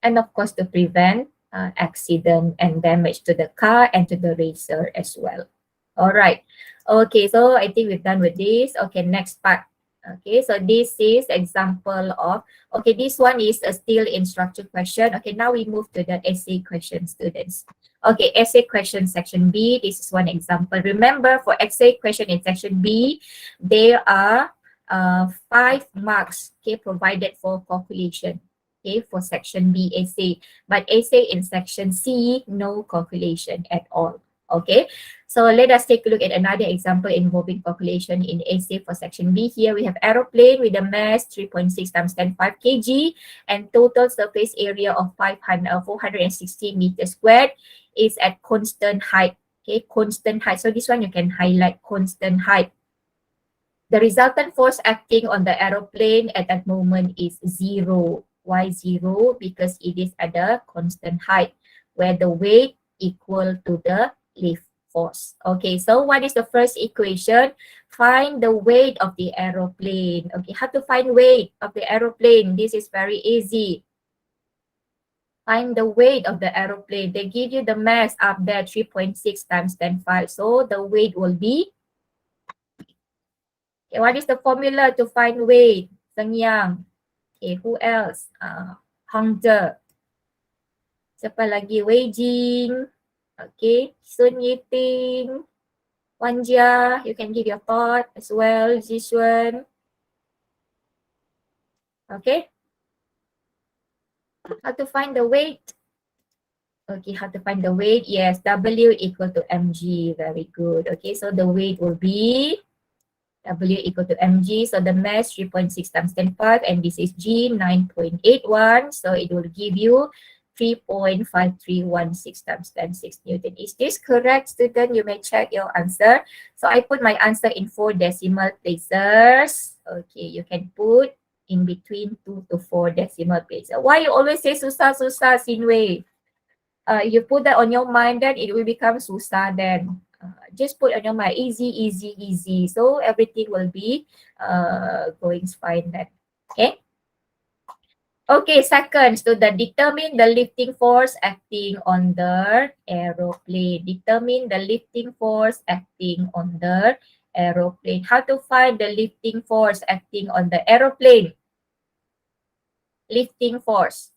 And of course to prevent accident and damage to the car and to the racer as well. All right. Okay, so I think we've done with this. Okay, next part. Okay, so this is example of, okay, this one is a still in structure question. Okay, now we move to the essay question, students. Okay, essay question section B. This is one example. Remember, for essay question in section B, there are 5 marks, okay, provided for calculation. Okay, for section B essay, but essay in section C, no calculation at all. Okay, so let us take a look at another example involving calculation in essay for section B. Here we have aeroplane with a mass 3.6 times 10 5 kg and total surface area of 460 meters squared is at constant height. Okay, constant height. So this one you can highlight constant height. The resultant force acting on the aeroplane at that moment is 0. Why 0? Because it is at a constant height where the weight equal to the lift force. Okay, so what is the first equation? Find the weight of the aeroplane. Okay, how to find weight of the aeroplane? This is very easy. Find the weight of the aeroplane. They give you the mass up there, 3.6 times 10^5. So the weight will be, okay, what is the formula to find weight? Seng Yang. Okay, who else? Hangzhe. Siapa lagi? Wei Jing. Okay, Sun Yiting. Wan Jia. You can give your thought as well. Zixuan. Okay. How to find the weight? Okay, how to find the weight? Yes, W equal to mg. Very good. Okay, so the weight will be W equal to mg. So the mass 3.6 times 10^5 and this is G 9.81. So it will give you 3.5316 times 10^6 Newton. Is this correct, student? You may check your answer. So I put my answer in 4 decimal places. Okay, you can put in between 2 to 4 decimal places. Why you always say susah, Sinway? You put that on your mind, then it will become susah then. Just put on your mind, easy. So everything will be going fine then. Okay. Okay, second, student, determine the lifting force acting on the aeroplane. Determine the lifting force acting on the aeroplane. How to find the lifting force acting on the aeroplane? Lifting force.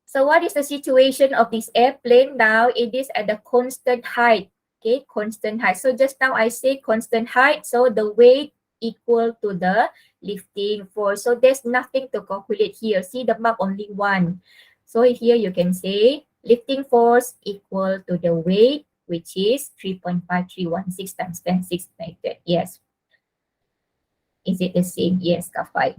So what is the situation of this airplane now? It is at a constant height. Okay, constant height. So just now I say constant height. So the weight equal to the lifting force. So there's nothing to calculate here. See the mark only 1. So here you can say lifting force equal to the weight, which is 3.5316 times 10^6 Newton. Yes. Is it the same? Yes, Kafai.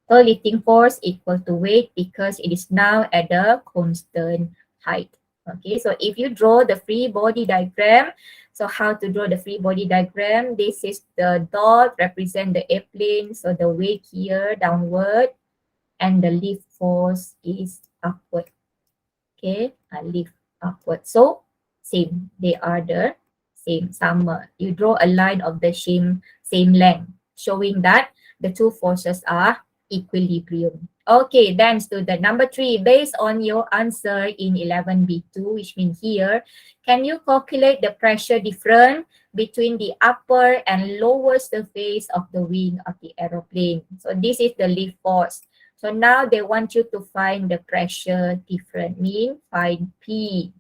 So lifting force equal to weight because it is now at a constant height. Okay, so if you draw the free body diagram, so how to draw the free body diagram? This is the dot represent the airplane. So the weight here downward and the lift force is upward. Okay, lift upward. So same, they are the same, sama. You draw a line of the same length, showing that the two forces are equilibrium. Okay, then student number 3, based on your answer in 11B2, which means here, can you calculate the pressure difference between the upper and lower surface of the wing of the aeroplane? So this is the lift force. So now they want you to find the pressure difference, mean find P.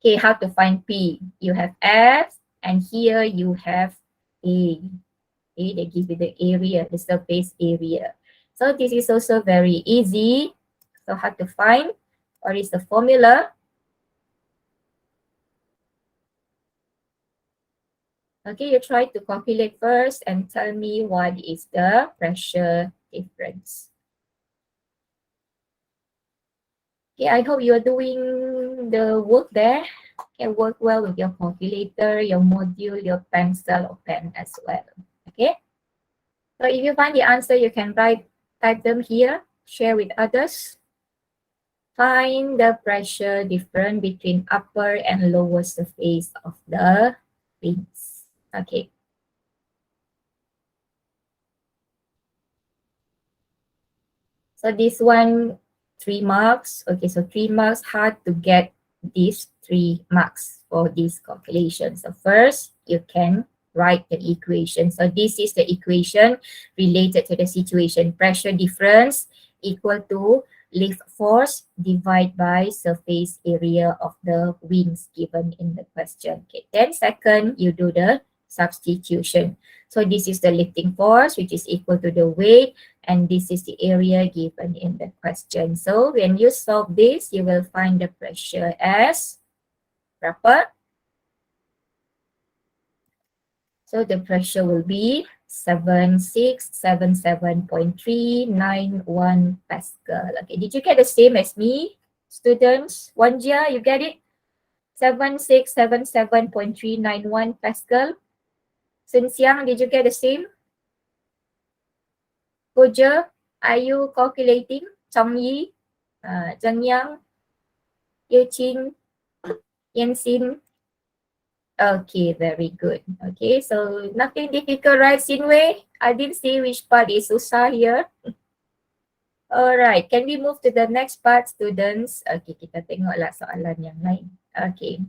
Okay, how to find P? You have F and here you have A. Okay, they give you the area, the surface area. So this is also very easy. So how to find? What is the formula? Okay, you try to calculate first and tell me what is the pressure difference. Okay, I hope you are doing the work there. Okay, work well with your calculator, your module, your pencil or pen as well. Okay. So if you find the answer, you can type them here, share with others. Find the pressure difference between upper and lower surface of the wings. Okay. So this one, 3 marks. Okay, so 3 marks, hard to get these 3 marks for this calculation. So first, you can write the equation. So this is the equation related to the situation. Pressure difference equal to lift force divided by surface area of the wings given in the question. Okay, then second, you do the substitution. So this is the lifting force, which is equal to the weight, and this is the area given in the question. So when you solve this, you will find the pressure as berapa? So the pressure will be 7677.391 Pascal. Okay, did you get the same as me, students? Wanjia, you get it? 7677.391 Pascal. Sun Xiang, did you get the same? Koja, are you calculating? Chong Yi, Zheng Yang, Yu Qing, Yan Xin. Okay, very good. Okay, so nothing difficult, right, Xinwei? I didn't see which part is susah here. Alright, can we move to the next part, students? Okay, kita tengoklah soalan yang lain. Okay,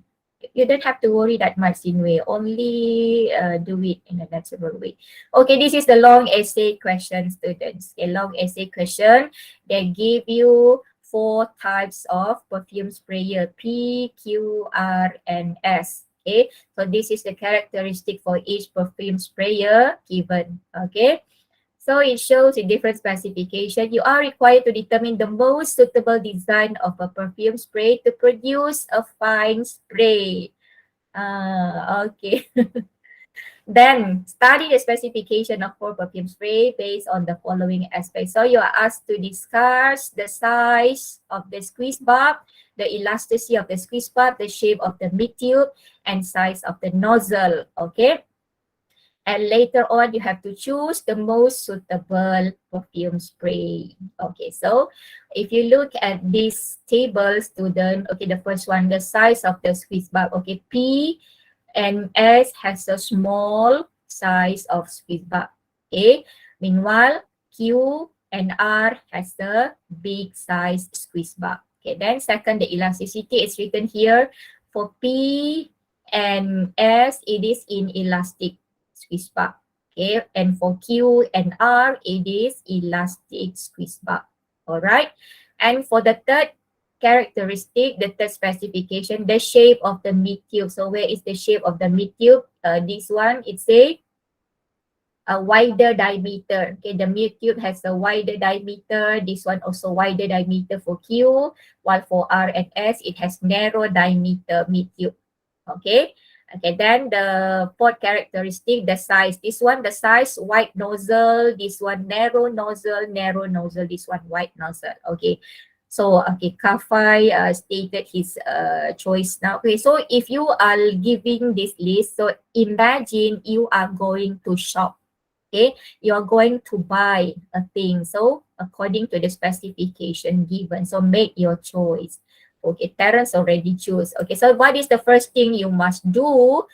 you don't have to worry that much, Xinwei. Only do it in a natural way. Okay, this is the long essay question, students. A long essay question. They give you 4 types of perfume sprayer, P, Q, R, and S. Okay, so this is the characteristic for each perfume sprayer given. Okay. So it shows in different specification. You are required to determine the most suitable design of a perfume spray to produce a fine spray. Okay. Then study the specification of 4 perfume spray based on the following aspects. So you are asked to discuss the size of the squeeze bulb, the elasticity of the squeeze bulb, the shape of the mid tube, and size of the nozzle. Okay. And later on, you have to choose the most suitable perfume spray. Okay, so if you look at this table, student, okay, the first one, the size of the squeeze bulb. Okay, P and S has a small size of squeeze bulb. Okay, meanwhile, Q and R has a big size squeeze bulb. Okay, then second, the elasticity is written here. For P and S, it is inelastic squeeze bulb. Okay, and for Q and R, it is elastic squeeze bulb. All right, and for the third characteristic, the third specification, the shape of the mid tube. So where is the shape of the mid tube? This one, it's a wider diameter. Okay, the mid tube has a wider diameter. This one also wider diameter for Q, while for R and S, it has narrow diameter mid tube. Okay. Okay, then the fourth characteristic, the size. This one, the size, wide nozzle. This one, narrow nozzle, this one, wide nozzle. Okay. So, okay, Kafai stated his choice now. Okay, so if you are giving this list, so imagine you are going to shop. Okay, you are going to buy a thing. So, according to the specification given, so make your choice. Okay, Terence already choose. Okay, so what is the first thing you must do?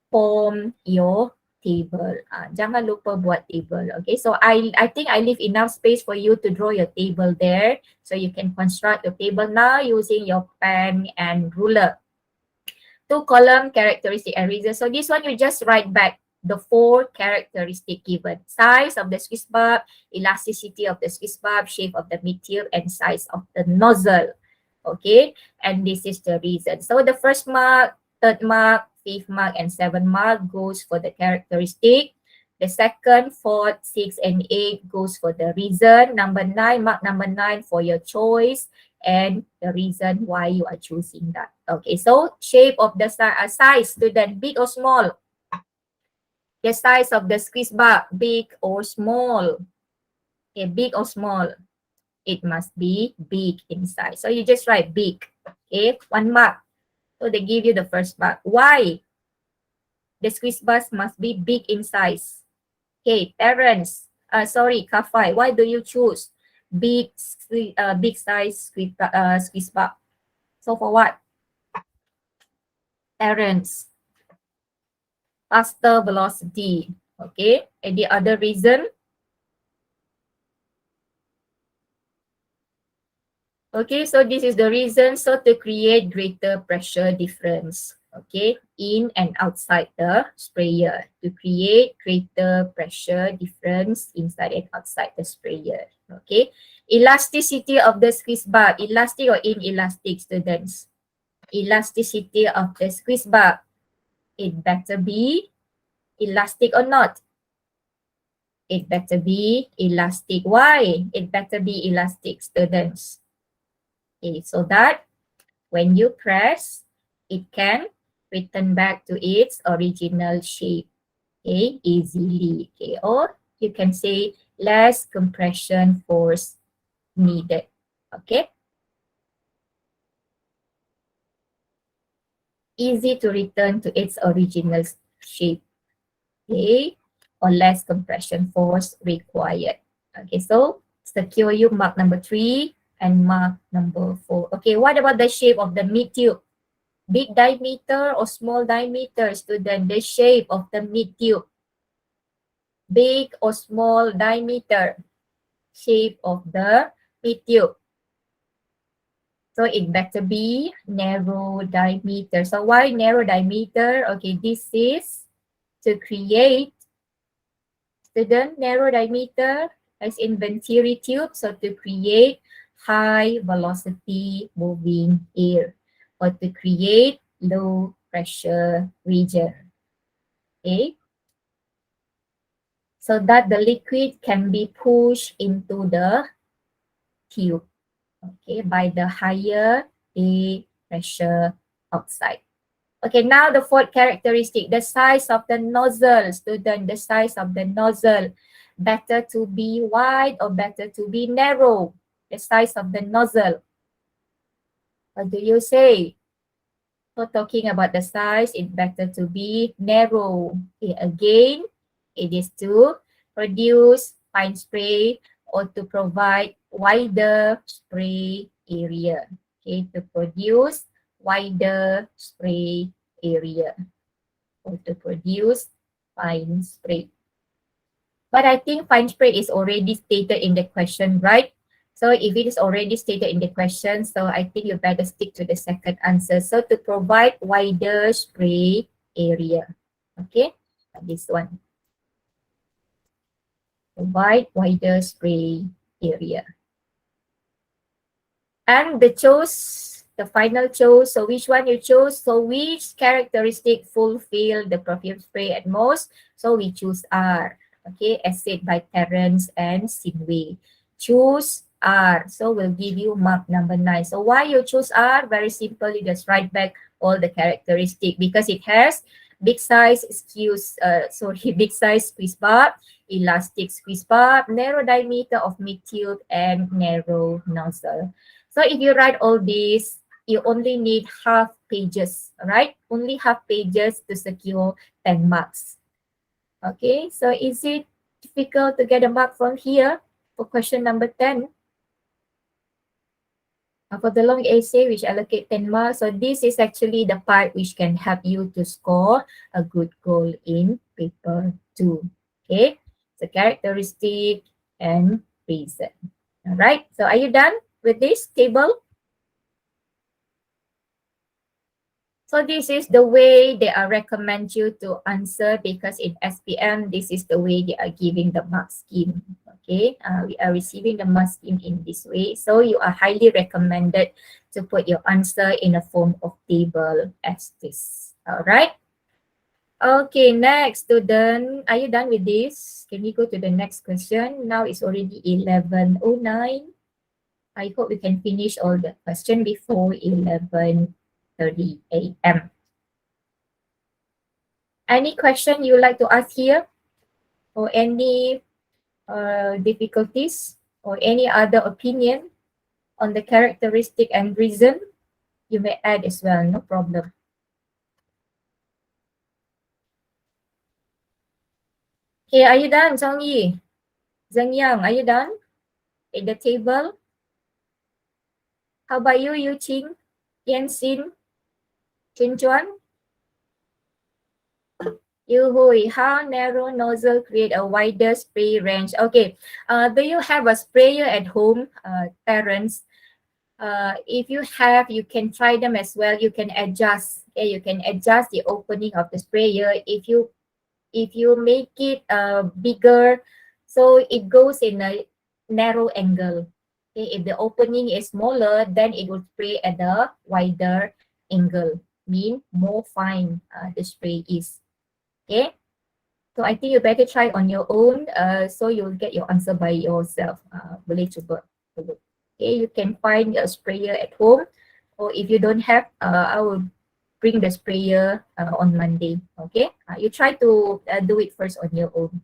Form your table. Jangan lupa buat table. Okay, so I think I leave enough space for you to draw your table there. So you can construct your table now using your pen and ruler. 2 column characteristic and reason. So this one you just write back the 4 characteristic given. Size of the squeeze bulb, elasticity of the squeeze bulb, shape of the mid tube, and size of the nozzle. Okay, and this is the reason. So the first mark, third mark, fifth mark, and 7th mark goes for the characteristic. The second, fourth, 6, and 8 goes for the reason. Number 9, mark number 9 for your choice and the reason why you are choosing that. Okay, so shape of the size, student, big or small? The size of the squeeze bulb, big or small? Okay, big or small? It must be big in size. So you just write big. Okay, 1 mark. So they give you the first mark. Why? The squeeze bulb must be big in size. Okay, Terence. Sorry, Kafai. Why do you choose big size squeeze bulb? So for what? Terence. Faster velocity. Okay. Any other reason? Okay, so this is the reason. So to create greater pressure difference, okay, in and outside the sprayer. To create greater pressure difference inside and outside the sprayer. Okay. Elasticity of the squeeze bulb. Elastic or inelastic, students? Elasticity of the squeeze bulb. It better be elastic or not? It better be elastic. Why? It better be elastic, students. Okay, so that when you press, it can return back to its original shape, okay, easily. Okay, or you can say less compression force needed. Okay. Easy to return to its original shape. Okay, or less compression force required. Okay, so secure you mark number 3 and mark number 4. Okay, what about the shape of the mid tube? Big diameter or small diameter, student? The shape of the mid tube. Big or small diameter? Shape of the mid tube. So it better be narrow diameter. So why narrow diameter? Okay, this is to create, student, narrow diameter as in venturi tube. So to create high velocity moving air or to create low pressure region. Okay, so that the liquid can be pushed into the tube, okay, by the higher air pressure outside. Okay, now the fourth characteristic, the size of the nozzle, student, the size of the nozzle. Better to be wide or better to be narrow? The size of the nozzle. What do you say? So talking about the size, it's better to be narrow. Okay, again, it is to produce fine spray or to provide wider spray area. Okay, to produce wider spray area or to produce fine spray. But I think fine spray is already stated in the question, right? So if it is already stated in the question, so I think you better stick to the second answer. So to provide wider spray area. Okay, this one. Provide wider spray area. And the chose, the final chose, so which one you chose? So which characteristic fulfill the perfume spray at most? So we choose R. Okay, as said by Terence and Sinway. Choose R. So we'll give you mark number 9. So why you choose R? Very simple, you just write back all the characteristic because it has big size big size squeeze bar, elastic squeeze bar, narrow diameter of mid tube, and narrow nozzle. So if you write all these, you only need half pages, right? Only half pages to secure 10 marks. Okay, so is it difficult to get a mark from here for question number 10? For the long essay, which allocate 10 marks, so this is actually the part which can help you to score a good goal in paper 2. Okay, so characteristic and reason. All right, so are you done with this table? So this is the way they are recommend you to answer because in SPM, this is the way they are giving the mark scheme. Okay, we are receiving the mark scheme in this way. So you are highly recommended to put your answer in a form of table as this. All right. Okay, next student, are you done with this? Can we go to the next question? Now it's already 11:09. I hope we can finish all the question before 11:30 a.m. Any question you like to ask here? Or any difficulties? Or any other opinion on the characteristic and reason? You may add as well, no problem. Okay, are you done, Zhang Yi? Zhang Yang, are you done? At the table? How about you, Yu Qing? Yan Xin? Chun Chuan? Yu Hui, how narrow nozzle create a wider spray range? Okay, do you have a sprayer at home, Terence? If you have, you can try them as well. You can adjust. Okay, you can adjust the opening of the sprayer. If you make it bigger, so it goes in a narrow angle. Okay, if the opening is smaller, then it will spray at a wider angle. Mean more fine the spray is. Okay, so I think you better try on your own. So you'll get your answer by yourself. Boleh cuba. Okay, you can find a sprayer at home, or if you don't have, I will bring the sprayer on Monday. Okay, you try to do it first on your own.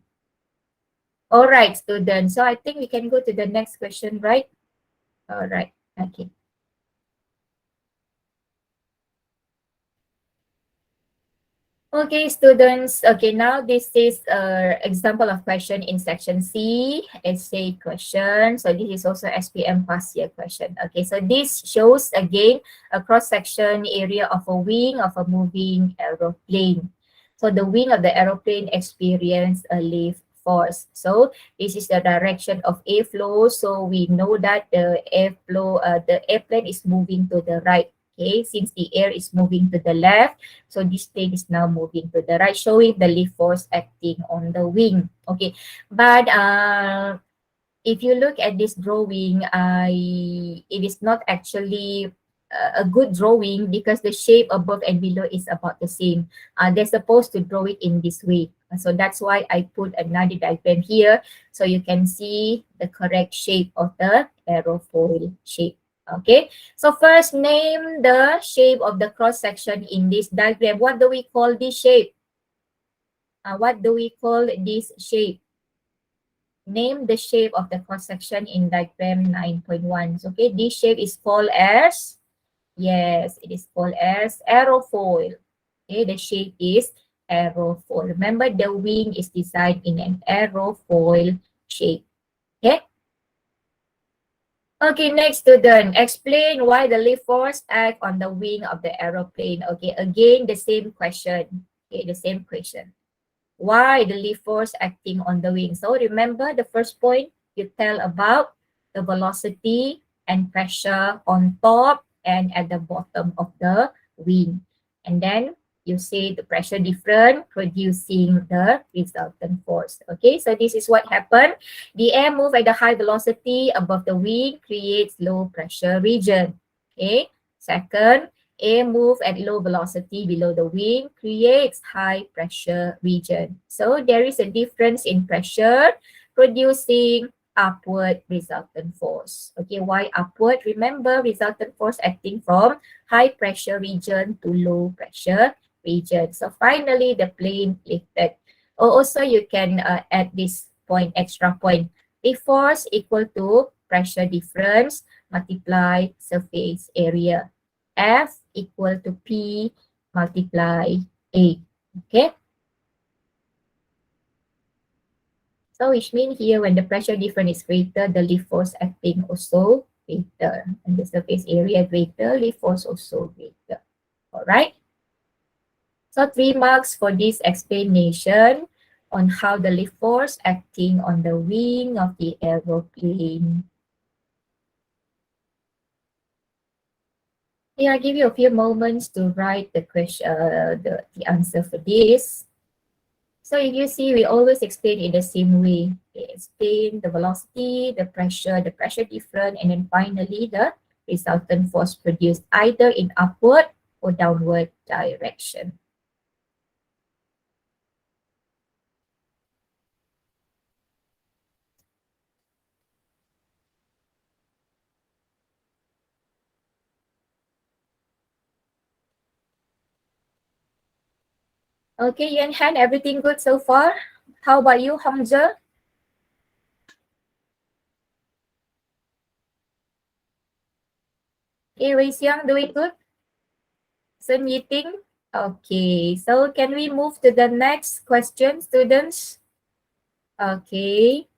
All right, students. So I think we can go to the next question, right? All right. Okay. Okay, students. Okay, now this is an example of question in section C, essay question. So this is also SPM past year question. Okay, so this shows again a cross-section area of a wing of a moving aeroplane. So the wing of the aeroplane experience a lift force. So this is the direction of airflow. So we know that the airflow, the airplane is moving to the right. Okay, since the air is moving to the left, so this plane is now moving to the right, showing the lift force acting on the wing. Okay, but if you look at this drawing, it is not actually a good drawing because the shape above and below is about the same. They're supposed to draw it in this way. So that's why I put another diagram here so you can see the correct shape of the aerofoil shape. Okay, so first name the shape of the cross section in this diagram. What do we call this shape? What do we call this shape? Name the shape of the cross section in diagram 9.1. Okay, this shape is called as, yes, it is called as aerofoil. Okay, the shape is aerofoil. Remember, the wing is designed in an aerofoil shape. Okay. Okay, next student, explain why the lift force act on the wing of the aeroplane. Okay, again, the same question. Okay, the same question. Why the lift force acting on the wing? So remember the first point, you tell about the velocity and pressure on top and at the bottom of the wing. And then you say the pressure difference producing the resultant force. Okay, so this is what happened. The air move at the high velocity above the wing creates low pressure region. Okay, second, air move at low velocity below the wing creates high pressure region. So there is a difference in pressure producing upward resultant force. Okay, why upward? Remember, resultant force acting from high pressure region to low pressure region. So finally, the plane lifted. Also, you can add this point, extra point. The force equal to pressure difference multiply surface area. F equal to P multiply A. Okay. So which means here when the pressure difference is greater, the lift force acting also greater. And the surface area greater, lift force also greater. Alright. So 3 marks for this explanation on how the lift force acting on the wing of the aeroplane. Okay, I'll give you a few moments to write the question, the answer for this. So if you see, we always explain in the same way. Okay, explain the velocity, the pressure difference, and then finally the resultant force produced either in upward or downward direction. Okay, Yan Han, everything good so far? How about you, Hamza? Okay, Wei Xiang, doing good? Sun Yiting? Okay, so can we move to the next question, students? Okay.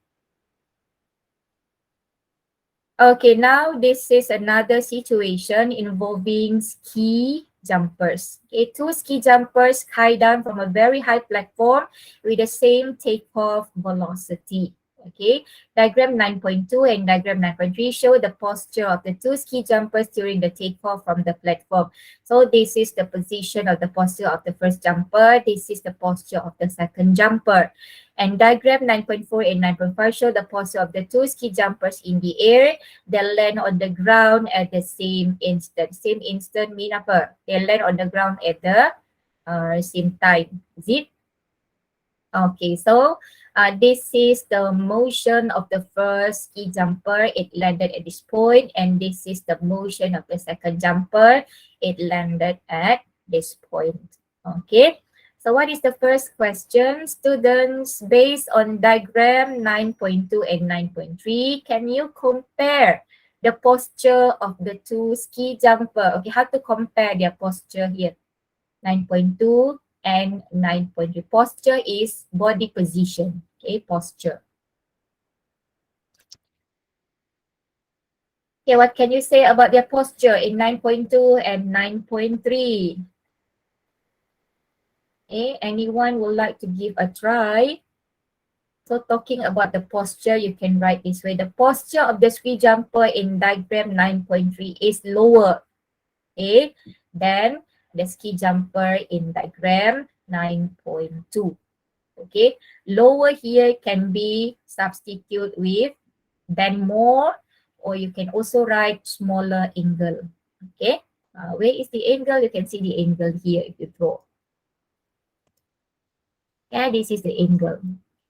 Okay, now this is another situation involving ski jumpers. Okay, 2 ski jumpers sky down from a very high platform with the same takeoff velocity. Okay, diagram 9.2 and diagram 9.3 show the posture of the 2 ski jumpers during the takeoff from the platform. So this is the position of the posture of the first jumper. This is the posture of the second jumper. And diagram 9.4 and 9.5 show the posture of the 2 ski jumpers in the air. They land on the ground at the same instant. Same instant mean apa? They land on the ground at the same time. Is it? Okay, so this is the motion of the first ski jumper. It landed at this point, and this is the motion of the second jumper. It landed at this point. Okay, so what is the first question? Students, based on diagram 9.2 and 9.3, can you compare the posture of the 2 ski jumper? Okay, how to compare their posture here? 9.2 and 9.3. Posture is body position. Okay, posture. Okay, what can you say about their posture in 9.2 and 9.3? Okay, anyone would like to give a try? So talking about the posture, you can write this way. The posture of the ski jumper in diagram 9.3 is lower, okay, than the ski jumper in diagram 9.2. Okay, lower here can be substitute with bend more, or you can also write smaller angle. Okay, where is the angle? You can see the angle here if you draw. Yeah, this is the angle.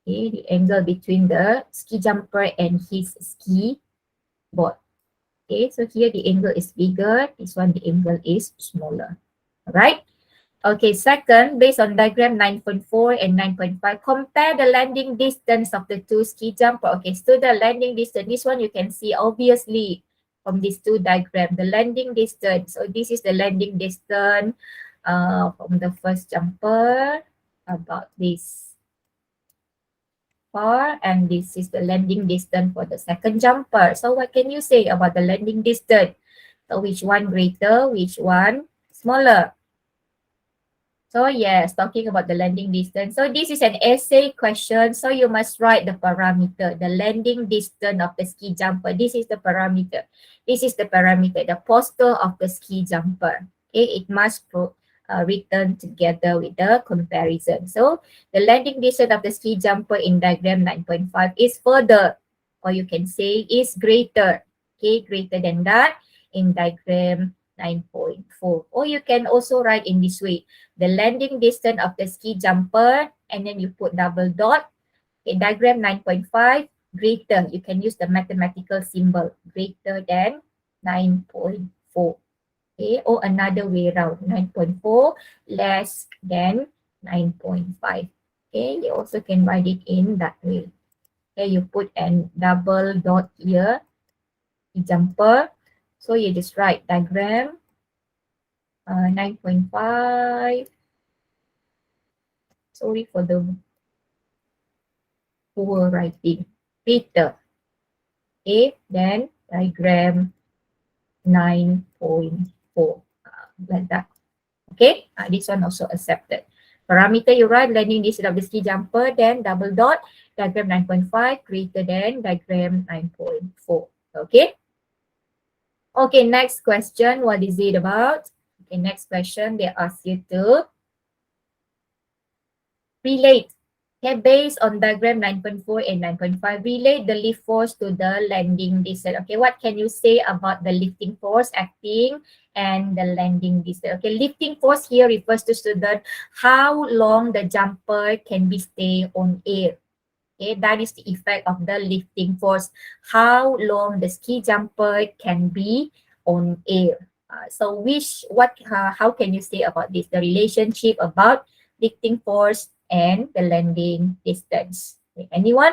Okay, the angle between the ski jumper and his ski board. Okay, so here the angle is bigger. This one, the angle is smaller. All right. Okay, second, based on diagram 9.4 and 9.5, compare the landing distance of the two ski jumper. Okay, so the landing distance, this one you can see obviously from these two diagrams, the landing distance. So this is the landing distance from the first jumper, about this far, and this is the landing distance for the second jumper. So what can you say about the landing distance? So which one greater, which one smaller? So yes, talking about the landing distance. So this is an essay question. So you must write the parameter, the landing distance of the ski jumper. This is the parameter. This is the parameter, the posture of the ski jumper. Okay, it must written together with the comparison. So the landing distance of the ski jumper in diagram 9.5 is further, or you can say is greater. Okay, greater than that in diagram 9.4. Or you can also write in this way, the landing distance of the ski jumper, and then you put double dot. Okay, diagram 9.5, greater. You can use the mathematical symbol, greater than 9.4. Okay, or another way around, 9.4 less than 9.5. Okay, you also can write it in that way. Okay, you put a double dot here, jumper. So you just write diagram 9.5. Sorry for the poor writing. Greater. Okay, then diagram 9.4. Like that. Okay, this one also accepted. Parameter you write, landing distance of the ski jumper, then double dot, diagram 9.5 greater than diagram 9.4. Okay. Okay, next question. What is it about? Okay, next question, they ask you to relate. Okay, based on diagram 9.4 and 9.5, relate the lift force to the landing distance. Okay, what can you say about the lifting force acting and the landing distance? Okay, lifting force here refers to student how long the jumper can be stay on air. Okay, that is the effect of the lifting force. How long the ski jumper can be on air. So how can you say about this? The relationship about lifting force and the landing distance. Okay, anyone?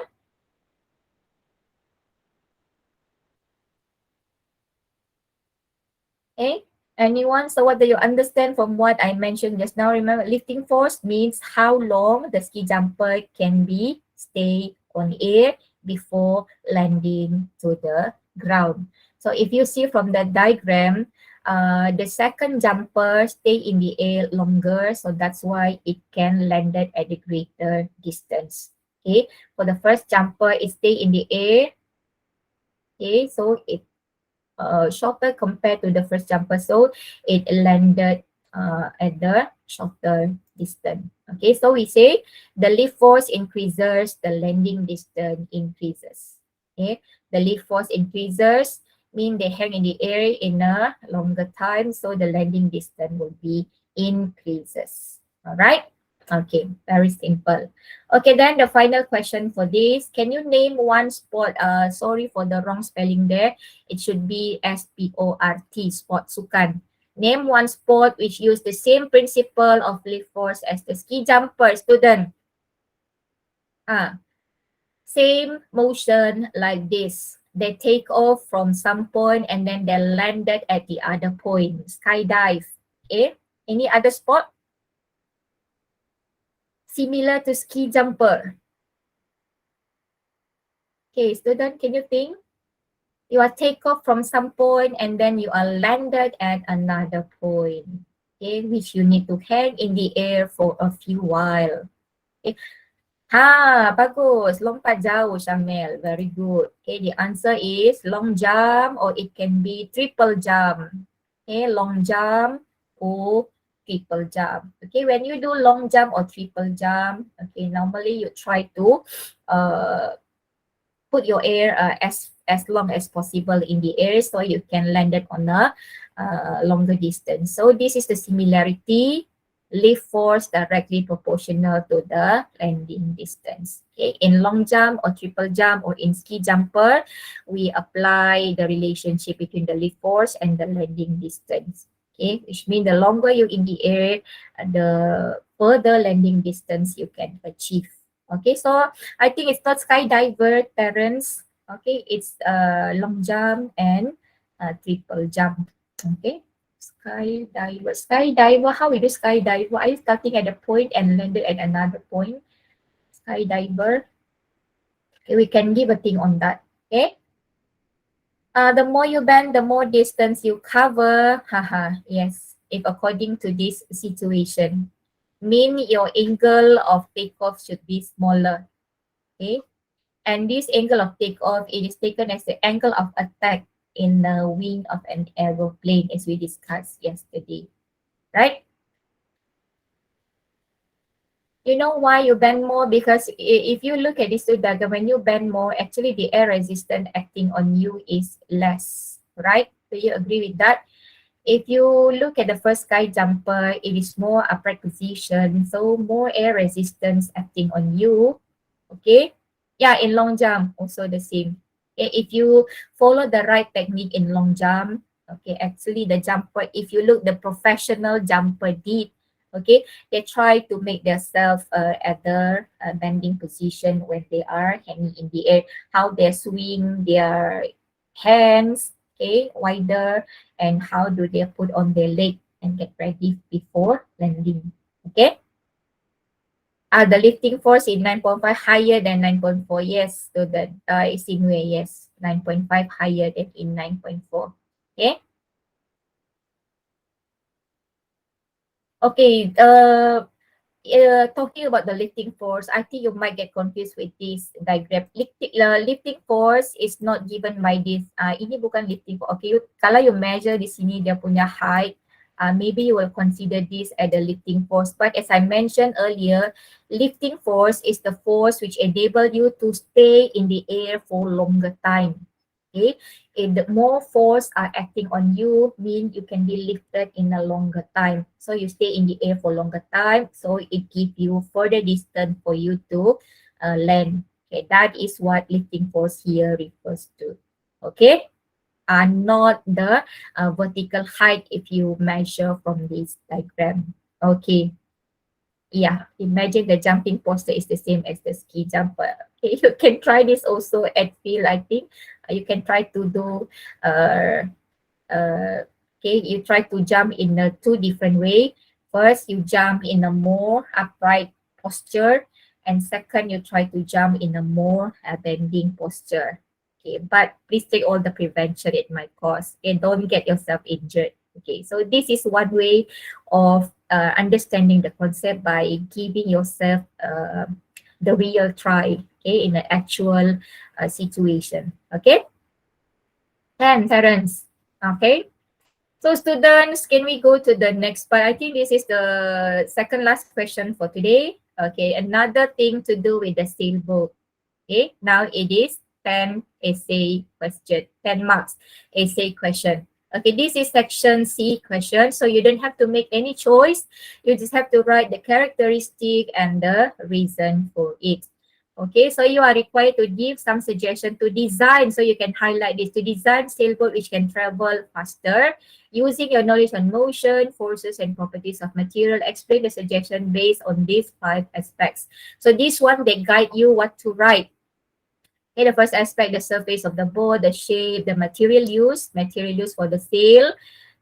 Okay, anyone? So what do you understand from what I mentioned just now? Remember, lifting force means how long the ski jumper can be stay on air before landing to the ground. So if you see from the diagram, the second jumper stay in the air longer, so that's why it can landed at a greater distance. Okay, for the first jumper, it stay in the air. Okay, so it shorter compared to the first jumper, so it landed at the shorter distance. Okay, so we say the lift force increases, the landing distance increases. Okay, the lift force increases mean they hang in the air in a longer time, so the landing distance will be increases. All right. Okay, very simple. Okay, then the final question for this. Can you name one sport? Sorry for the wrong spelling there. It should be S-P-O-R-T, sport, sukan. Name one sport which use the same principle of lift force as the ski jumper, student. Same motion like this. They take off from some point and then they landed at the other point. Skydive. Okay. Any other sport? Similar to ski jumper. Okay, student, can you think? You are take off from some point and then you are landed at another point. Okay, which you need to hang in the air for a few while. Okay. Ha, bagus. Lompat jauh, Syamel. Very good. Okay, the answer is long jump or it can be triple jump. Okay, long jump or triple jump. Okay, when you do long jump or triple jump, okay, normally you try to put your air as long as possible in the air so you can land it on a longer distance. So this is the similarity. Lift force directly proportional to the landing distance. Okay, in long jump or triple jump or in ski jumper, we apply the relationship between the lift force and the landing distance. Okay, which means the longer you're in the air, the further landing distance you can achieve. Okay, so I think it's not skydiver, parents. Okay, it's long jump and triple jump. Okay, skydiver. Skydiver, how we do skydiver? Are you starting at a point and landed at another point? Skydiver. Okay, we can give a thing on that. Okay. The more you bend, the more distance you cover. Haha, yes. If according to this situation, mean your angle of takeoff should be smaller. Okay. And this angle of takeoff, it is taken as the angle of attack in the wing of an aeroplane as we discussed yesterday, right? You know why you bend more? Because if you look at this diagram, when you bend more, actually the air resistance acting on you is less, right? Do you agree with that? If you look at the first sky jumper, it is more upright position, so more air resistance acting on you. Okay, yeah, in long jump also the same. Okay, if you follow the right technique in long jump, okay, actually the jumper, if you look the professional jumper did, okay, they try to make themselves at the bending position when they are hanging in the air, how they swing their hands, okay, wider, and how do they put on their leg and get ready before landing. Okay. The lifting force in 9.5 higher than 9.4. Yes, so that is in way, yes. 9.5 higher than in 9.4. Okay. Okay. Talking about the lifting force, I think you might get confused with this diagram. Lifting force is not given by this. Ini bukan lifting force. Okay, kalau you measure di sini dia punya height, maybe you will consider this as the lifting force. But as I mentioned earlier, lifting force is the force which enable you to stay in the air for longer time. Okay, if the more force are acting on you, mean you can be lifted in a longer time. So you stay in the air for longer time, so it give you further distance for you to land. Okay, that is what lifting force here refers to. Okay, not the vertical height if you measure from this diagram. Okay. Yeah, imagine the jumping posture is the same as the ski jumper. Okay, you can try this also at field, I think. You can try to do, uh, okay, you try to jump in a two different way. First, you jump in a more upright posture. And second, you try to jump in a more bending posture. Okay, but please take all the prevention it might cause. Okay, don't get yourself injured. Okay, so this is one way of understanding the concept by giving yourself the real try, okay, in an actual situation. Okay, and parents, okay. So students, can we go to the next part? I think this is the second last question for today. Okay, another thing to do with the sailboat. Okay, now it is 10 essay question, 10 marks essay question. Okay, this is section C question, so you don't have to make any choice. You just have to write the characteristic and the reason for it. Okay, so you are required to give some suggestion to design, so you can highlight this, to design sailboat which can travel faster. Using your knowledge on motion, forces, and properties of material, explain the suggestion based on these 5 aspects. So this one, they guide you what to write. Okay, the first aspect, the surface of the boat, the shape, the material used for the sail,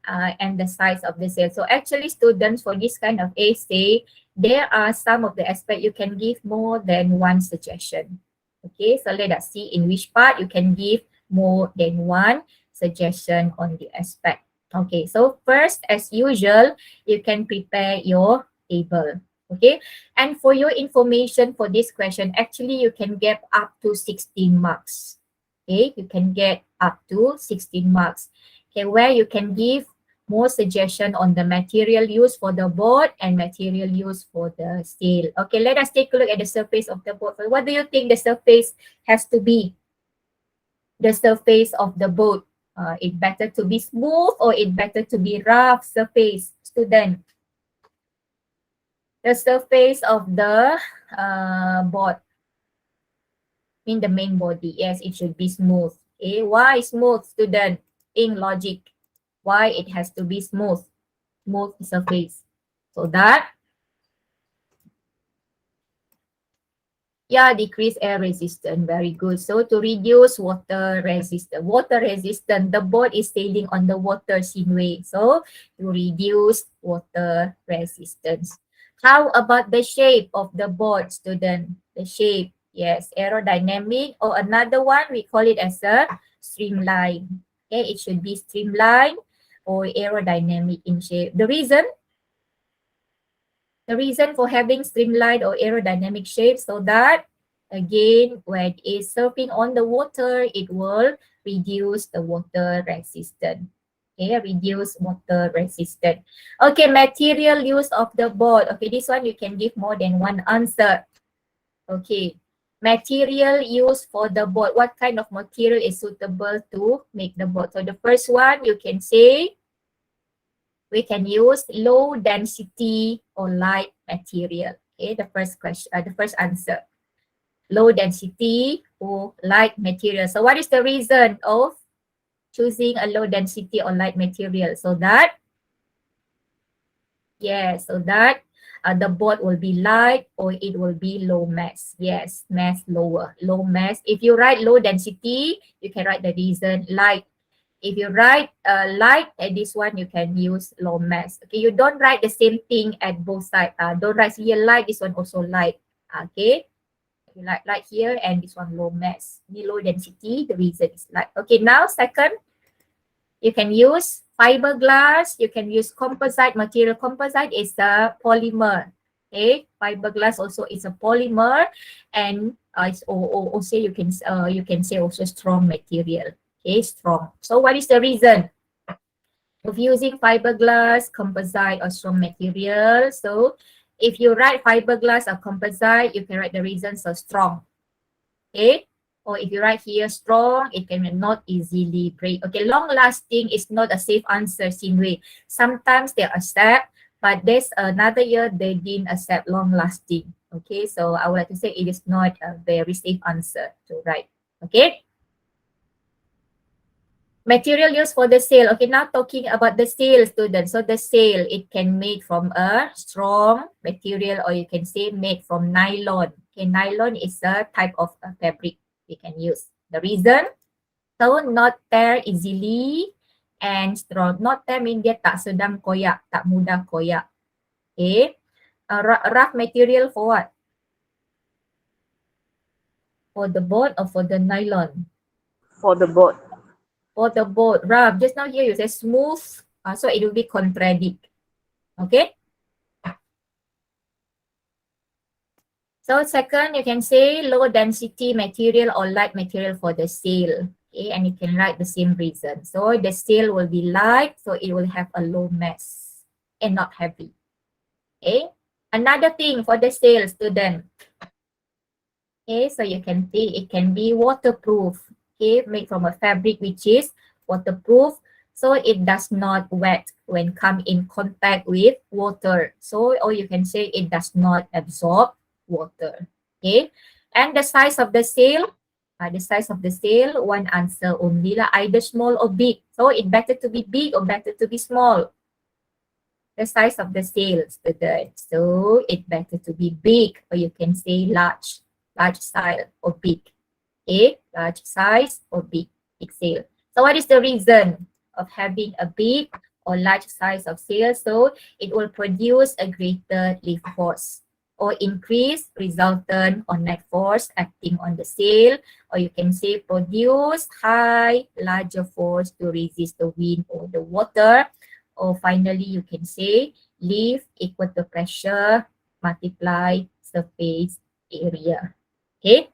and the size of the sail. So actually students, for this kind of essay, there are some of the aspects you can give more than one suggestion. Okay, so let us see in which part you can give more than one suggestion on the aspect. Okay, so first, as usual, you can prepare your table. Okay, and for your information for this question, actually you can get up to 16 marks. Okay, you can get up to 16 marks. Okay, where you can give more suggestion on the material used for the board and material used for the sail. Okay, let us take a look at the surface of the boat. What do you think the surface has to be? The surface of the boat. It better to be smooth or it better to be rough surface, student? The surface of the board, in the main body, yes, it should be smooth. Okay, why smooth, student? In logic, why it has to be smooth? Smooth surface, so that, yeah, decrease air resistance. Very good. So to reduce water resistance. Water resistant, the boat is sailing on the water Sinway. So to reduce water resistance. How about the shape of the boat, student? The shape, yes, aerodynamic, or another one, we call it as a streamline. Okay, it should be streamlined or aerodynamic in shape. The reason for having streamlined or aerodynamic shape, so that again when it is surfing on the water, it will reduce the water resistance. Okay, reduce water resistance. Okay, material use of the board. Okay, this one you can give more than one answer. Okay, material used for the board. What kind of material is suitable to make the board? So the first one you can say, we can use low density or light material. Okay, the first question, the first answer, low density or light material. So what is the reason of choosing a low density or light material? So that, yes, so that the board will be light or it will be low mass. Yes, mass lower, low mass. If you write low density, you can write the reason light. If you write light at this one, you can use low mass. Okay, you don't write the same thing at both sides. Don't write here light, this one also light. Okay, you light here and this one low mass. Ini low density, the reason is light. Okay, now second, you can use fiberglass, you can use composite material. Composite is a polymer. Okay, fiberglass also is a polymer, and it's also you can say also strong material. Okay, strong. So what is the reason of using fiberglass, composite, or strong material? So if you write fiberglass or composite, you can write the reasons of strong. Okay, or if you write here strong, it can not easily break. Okay, long lasting is not a safe answer, Sinway. Sometimes they accept, but there's another year they didn't accept long lasting. Okay, so I would like to say it is not a very safe answer to write. Okay. Material used for the sail. Okay, now talking about the sail, students. So the sail, it can made from a strong material, or you can say made from nylon. Okay, nylon is a type of fabric we can use. The reason, so not tear easily and strong. Not tear means dia tak sedang koyak, tak mudah koyak. Okay, rough material for what? For the boat or for the nylon? For the boat. For the boat, rough. Just now here you say smooth, so it will be contradict. Okay. So second, you can say low density material or light material for the sail. Okay, and you can write the same reason. So the sail will be light, so it will have a low mass and not heavy. Okay. Another thing for the sail, student. Okay, so you can see it can be waterproof. Okay, made from a fabric which is waterproof, so it does not wet when come in contact with water. So, or you can say it does not absorb water. Okay, and the size of the sail, one answer only lah, either small or big. So it better to be big or better to be small. The size of the sail, student. So it better to be big, or you can say large size or big. Okay, large size or big sail. So what is the reason of having a big or large size of sail, so it will produce a greater lift force or increase resultant or net force acting on the sail, or you can say produce high larger force to resist the wind or the water, or finally you can say lift equal to pressure multiply surface area. Okay,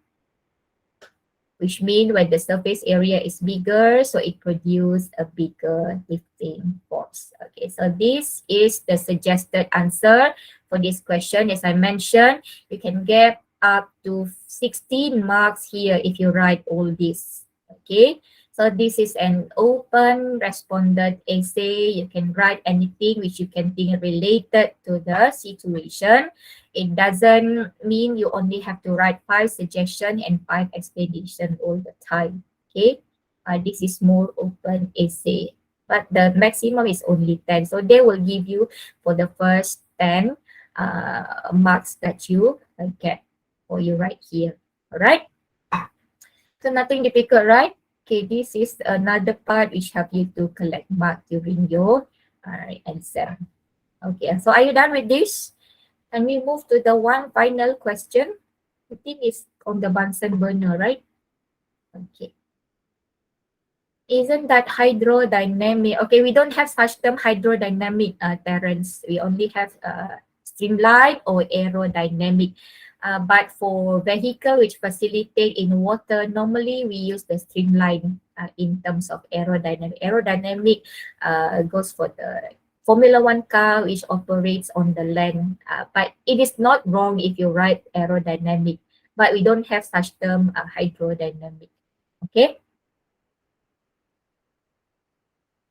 which means when the surface area is bigger, so it produces a bigger lifting force. Okay, so this is the suggested answer for this question. As I mentioned, you can get up to 16 marks here if you write all this. Okay, so this is an open responded essay. You can write anything which you can think related to the situation. It doesn't mean you only have to write 5 suggestions and 5 explanations all the time. Okay, this is more open essay, but the maximum is only 10. So they will give you for the first 10 marks that you get or you write here. All right. So nothing difficult, right? Okay, this is another part which help you to collect mark during your exam. Okay, so are you done with this? And we move to the one final question. I think it's on the Bunsen burner, right? Okay. Isn't that hydrodynamic? Okay, we don't have such term hydrodynamic, Terence. We only have streamline or aerodynamic. But for vehicle which facilitate in water, normally we use the streamline in terms of aerodynamic. Aerodynamic goes for the Formula One car which operates on the land. But it is not wrong if you write aerodynamic. But we don't have such term hydrodynamic. Okay.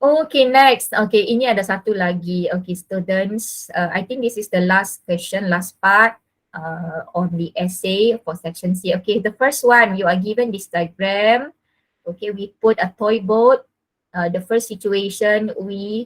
Okay, next. Okay, ini ada satu lagi. Okay, students. I think this is the last question, last part on the essay for section C. Okay, the first one, you are given this diagram. Okay, we put a toy boat. The first situation, we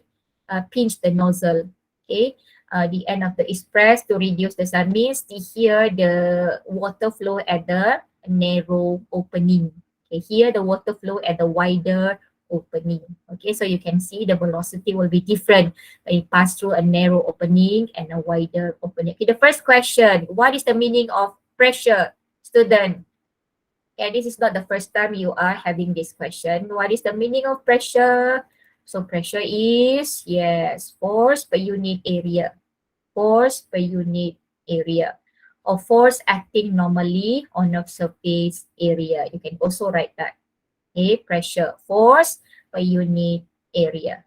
pinch the nozzle. Okay, the end of the express to reduce the sun means here the water flow at the narrow opening. Okay, here the water flow at the wider opening. Okay, so you can see the velocity will be different when you pass through a narrow opening and a wider opening. Okay, the first question, what is the meaning of pressure, student? Okay, this is not the first time you are having this question. What is the meaning of pressure? So pressure is, yes, force per unit area. Force per unit area. Or force acting normally on a surface area. You can also write that. Okay, pressure, force per unit area.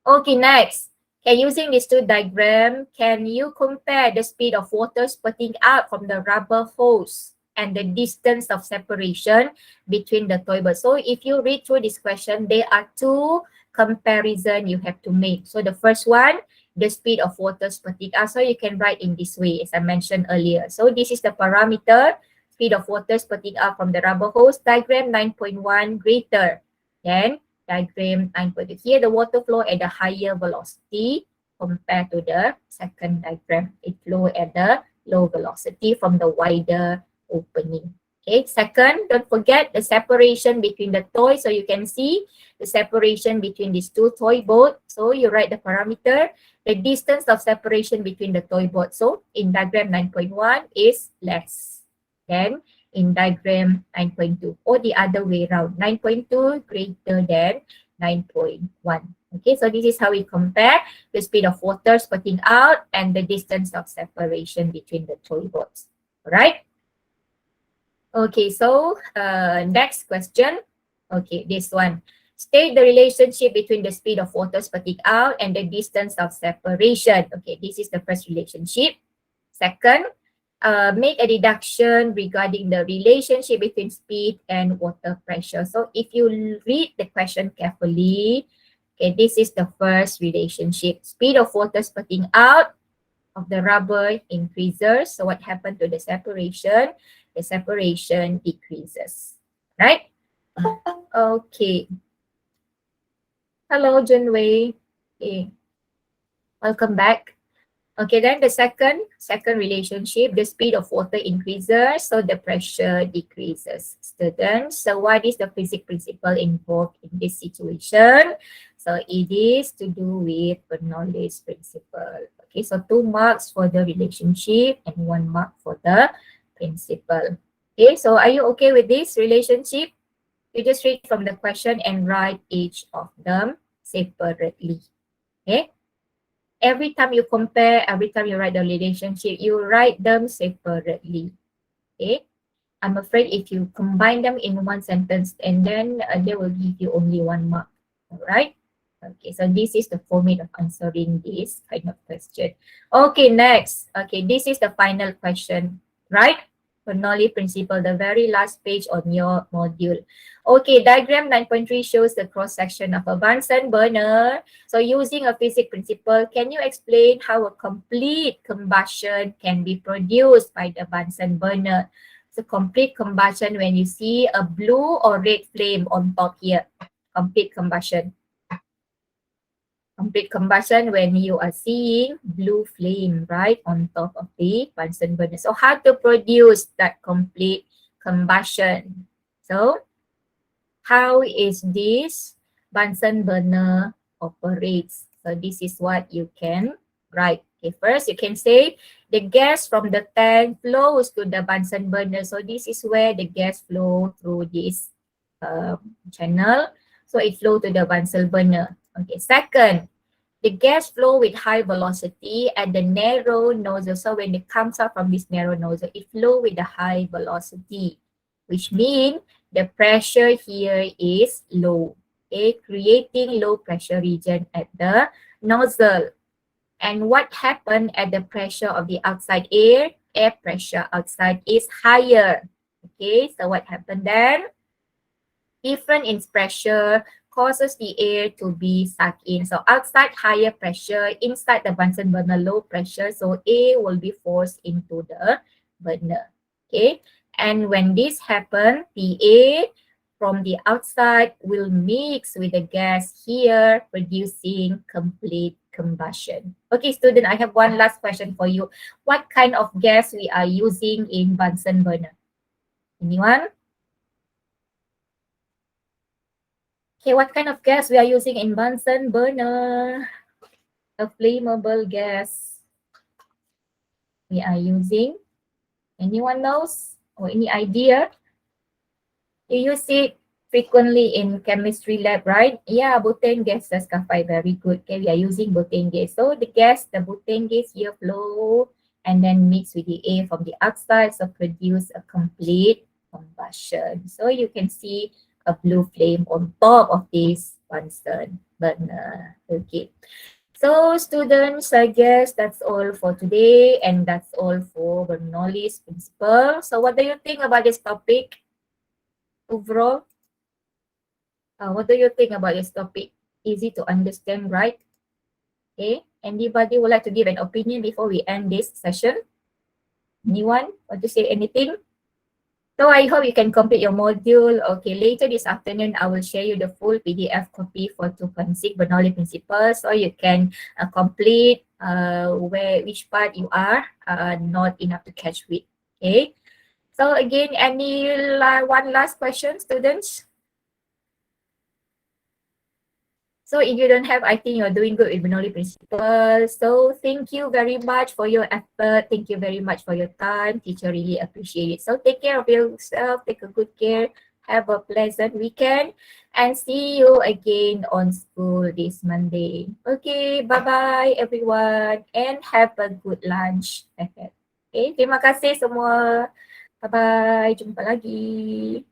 Okay, next. Okay, using these two diagrams, can you compare the speed of water spurting out from the rubber hose and the distance of separation between the toy boat? So if you read through this question, there are two comparisons you have to make. So the first one, the speed of water spurting out. So you can write in this way, as I mentioned earlier. So this is the parameter. Speed of water spurting out from the rubber hose, diagram 9.1 greater than diagram 9.2. Here the water flow at the higher velocity compared to the second diagram. It flow at the low velocity from the wider opening. Okay, second, don't forget the separation between the toy. So you can see the separation between these two toy boats. So you write the parameter, the distance of separation between the toy boats. So in diagram 9.1 is less than in diagram 9.2 or the other way around, 9.2 greater than 9.1. Okay, so this is how we compare the speed of water spurting out and the distance of separation between the toy boats. All right. Okay, so next question. Okay, this one. State the relationship between the speed of water spurting out and the distance of separation. Okay, this is the first relationship. Second, make a deduction regarding the relationship between speed and water pressure. So if you read the question carefully, okay, this is the first relationship. Speed of water spurting out of the rubber increases. So what happened to the separation? The separation decreases, right? Okay. Hello, Junwei. Okay. Welcome back. Okay, then the second relationship, the speed of water increases, so the pressure decreases. Students, so what is the physics principle involved in this situation? So it is to do with Bernoulli's principle. Okay, so 2 marks for the relationship and 1 mark for the principle. Okay, so are you okay with this relationship? You just read from the question and write each of them separately. Okay. Every time you compare, every time you write the relationship, you write them separately. Okay. I'm afraid if you combine them in one sentence and then they will give you only 1 mark. All right. Okay, so this is the format of answering this kind of question. Okay, next. Okay, this is the final question, right? Bernoulli principle, the very last page on your module. Okay, diagram 9.3 shows the cross-section of a Bunsen burner. So using a physics principle, can you explain how a complete combustion can be produced by the Bunsen burner? So complete combustion when you see a blue or red flame on top here. Complete combustion. Complete combustion when you are seeing blue flame right on top of the Bunsen burner. So how to produce that complete combustion? So how is this Bunsen burner operates? So this is what you can write. Okay, first you can say the gas from the tank flows to the Bunsen burner. So this is where the gas flow through this channel. So it flow to the Bunsen burner. Okay, second, the gas flow with high velocity at the narrow nozzle. So when it comes out from this narrow nozzle, it flow with a high velocity, which means the pressure here is low, okay, creating low pressure region at the nozzle. And what happened at the pressure of the outside air? Air pressure outside is higher. Okay, so what happened then? Difference in pressure causes the air to be sucked in. So outside higher pressure, inside the Bunsen burner low pressure, so air will be forced into the burner. Okay, and when this happens, the air from the outside will mix with the gas here, producing complete combustion. Okay, student, I have one last question for you. What kind of gas we are using in Bunsen burner? Anyone? Okay, what kind of gas we are using in Bunsen burner? A flammable gas we are using. Anyone knows or any idea? You use it frequently in chemistry lab, right? Yeah, butane gas, that's very good. Okay, we are using butane gas. So the gas, the butane gas here flow and then mix with the air from the outside, so produce a complete combustion. So you can see a blue flame on top of this Bunsen burner. Okay. So students, I guess that's all for today and that's all for Bernoulli's principle. So what do you think about this topic overall? What do you think about this topic? Easy to understand, right? Okay. Anybody would like to give an opinion before we end this session? Anyone want to say anything? So I hope you can complete your module. Okay, later this afternoon, I will share you the full PDF copy for 2.6 Bernoulli Principles, so you can complete which part you are not enough to catch with. Okay. So again, any one last question, students? So if you don't have, I think you're doing good with Bernoulli principles. So thank you very much for your effort. Thank you very much for your time. Teacher really appreciate it. So take care of yourself. Take a good care. Have a pleasant weekend. And see you again on school this Monday. Okay, bye-bye everyone. And have a good lunch ahead. Okay, terima kasih semua. Bye-bye. Jumpa lagi.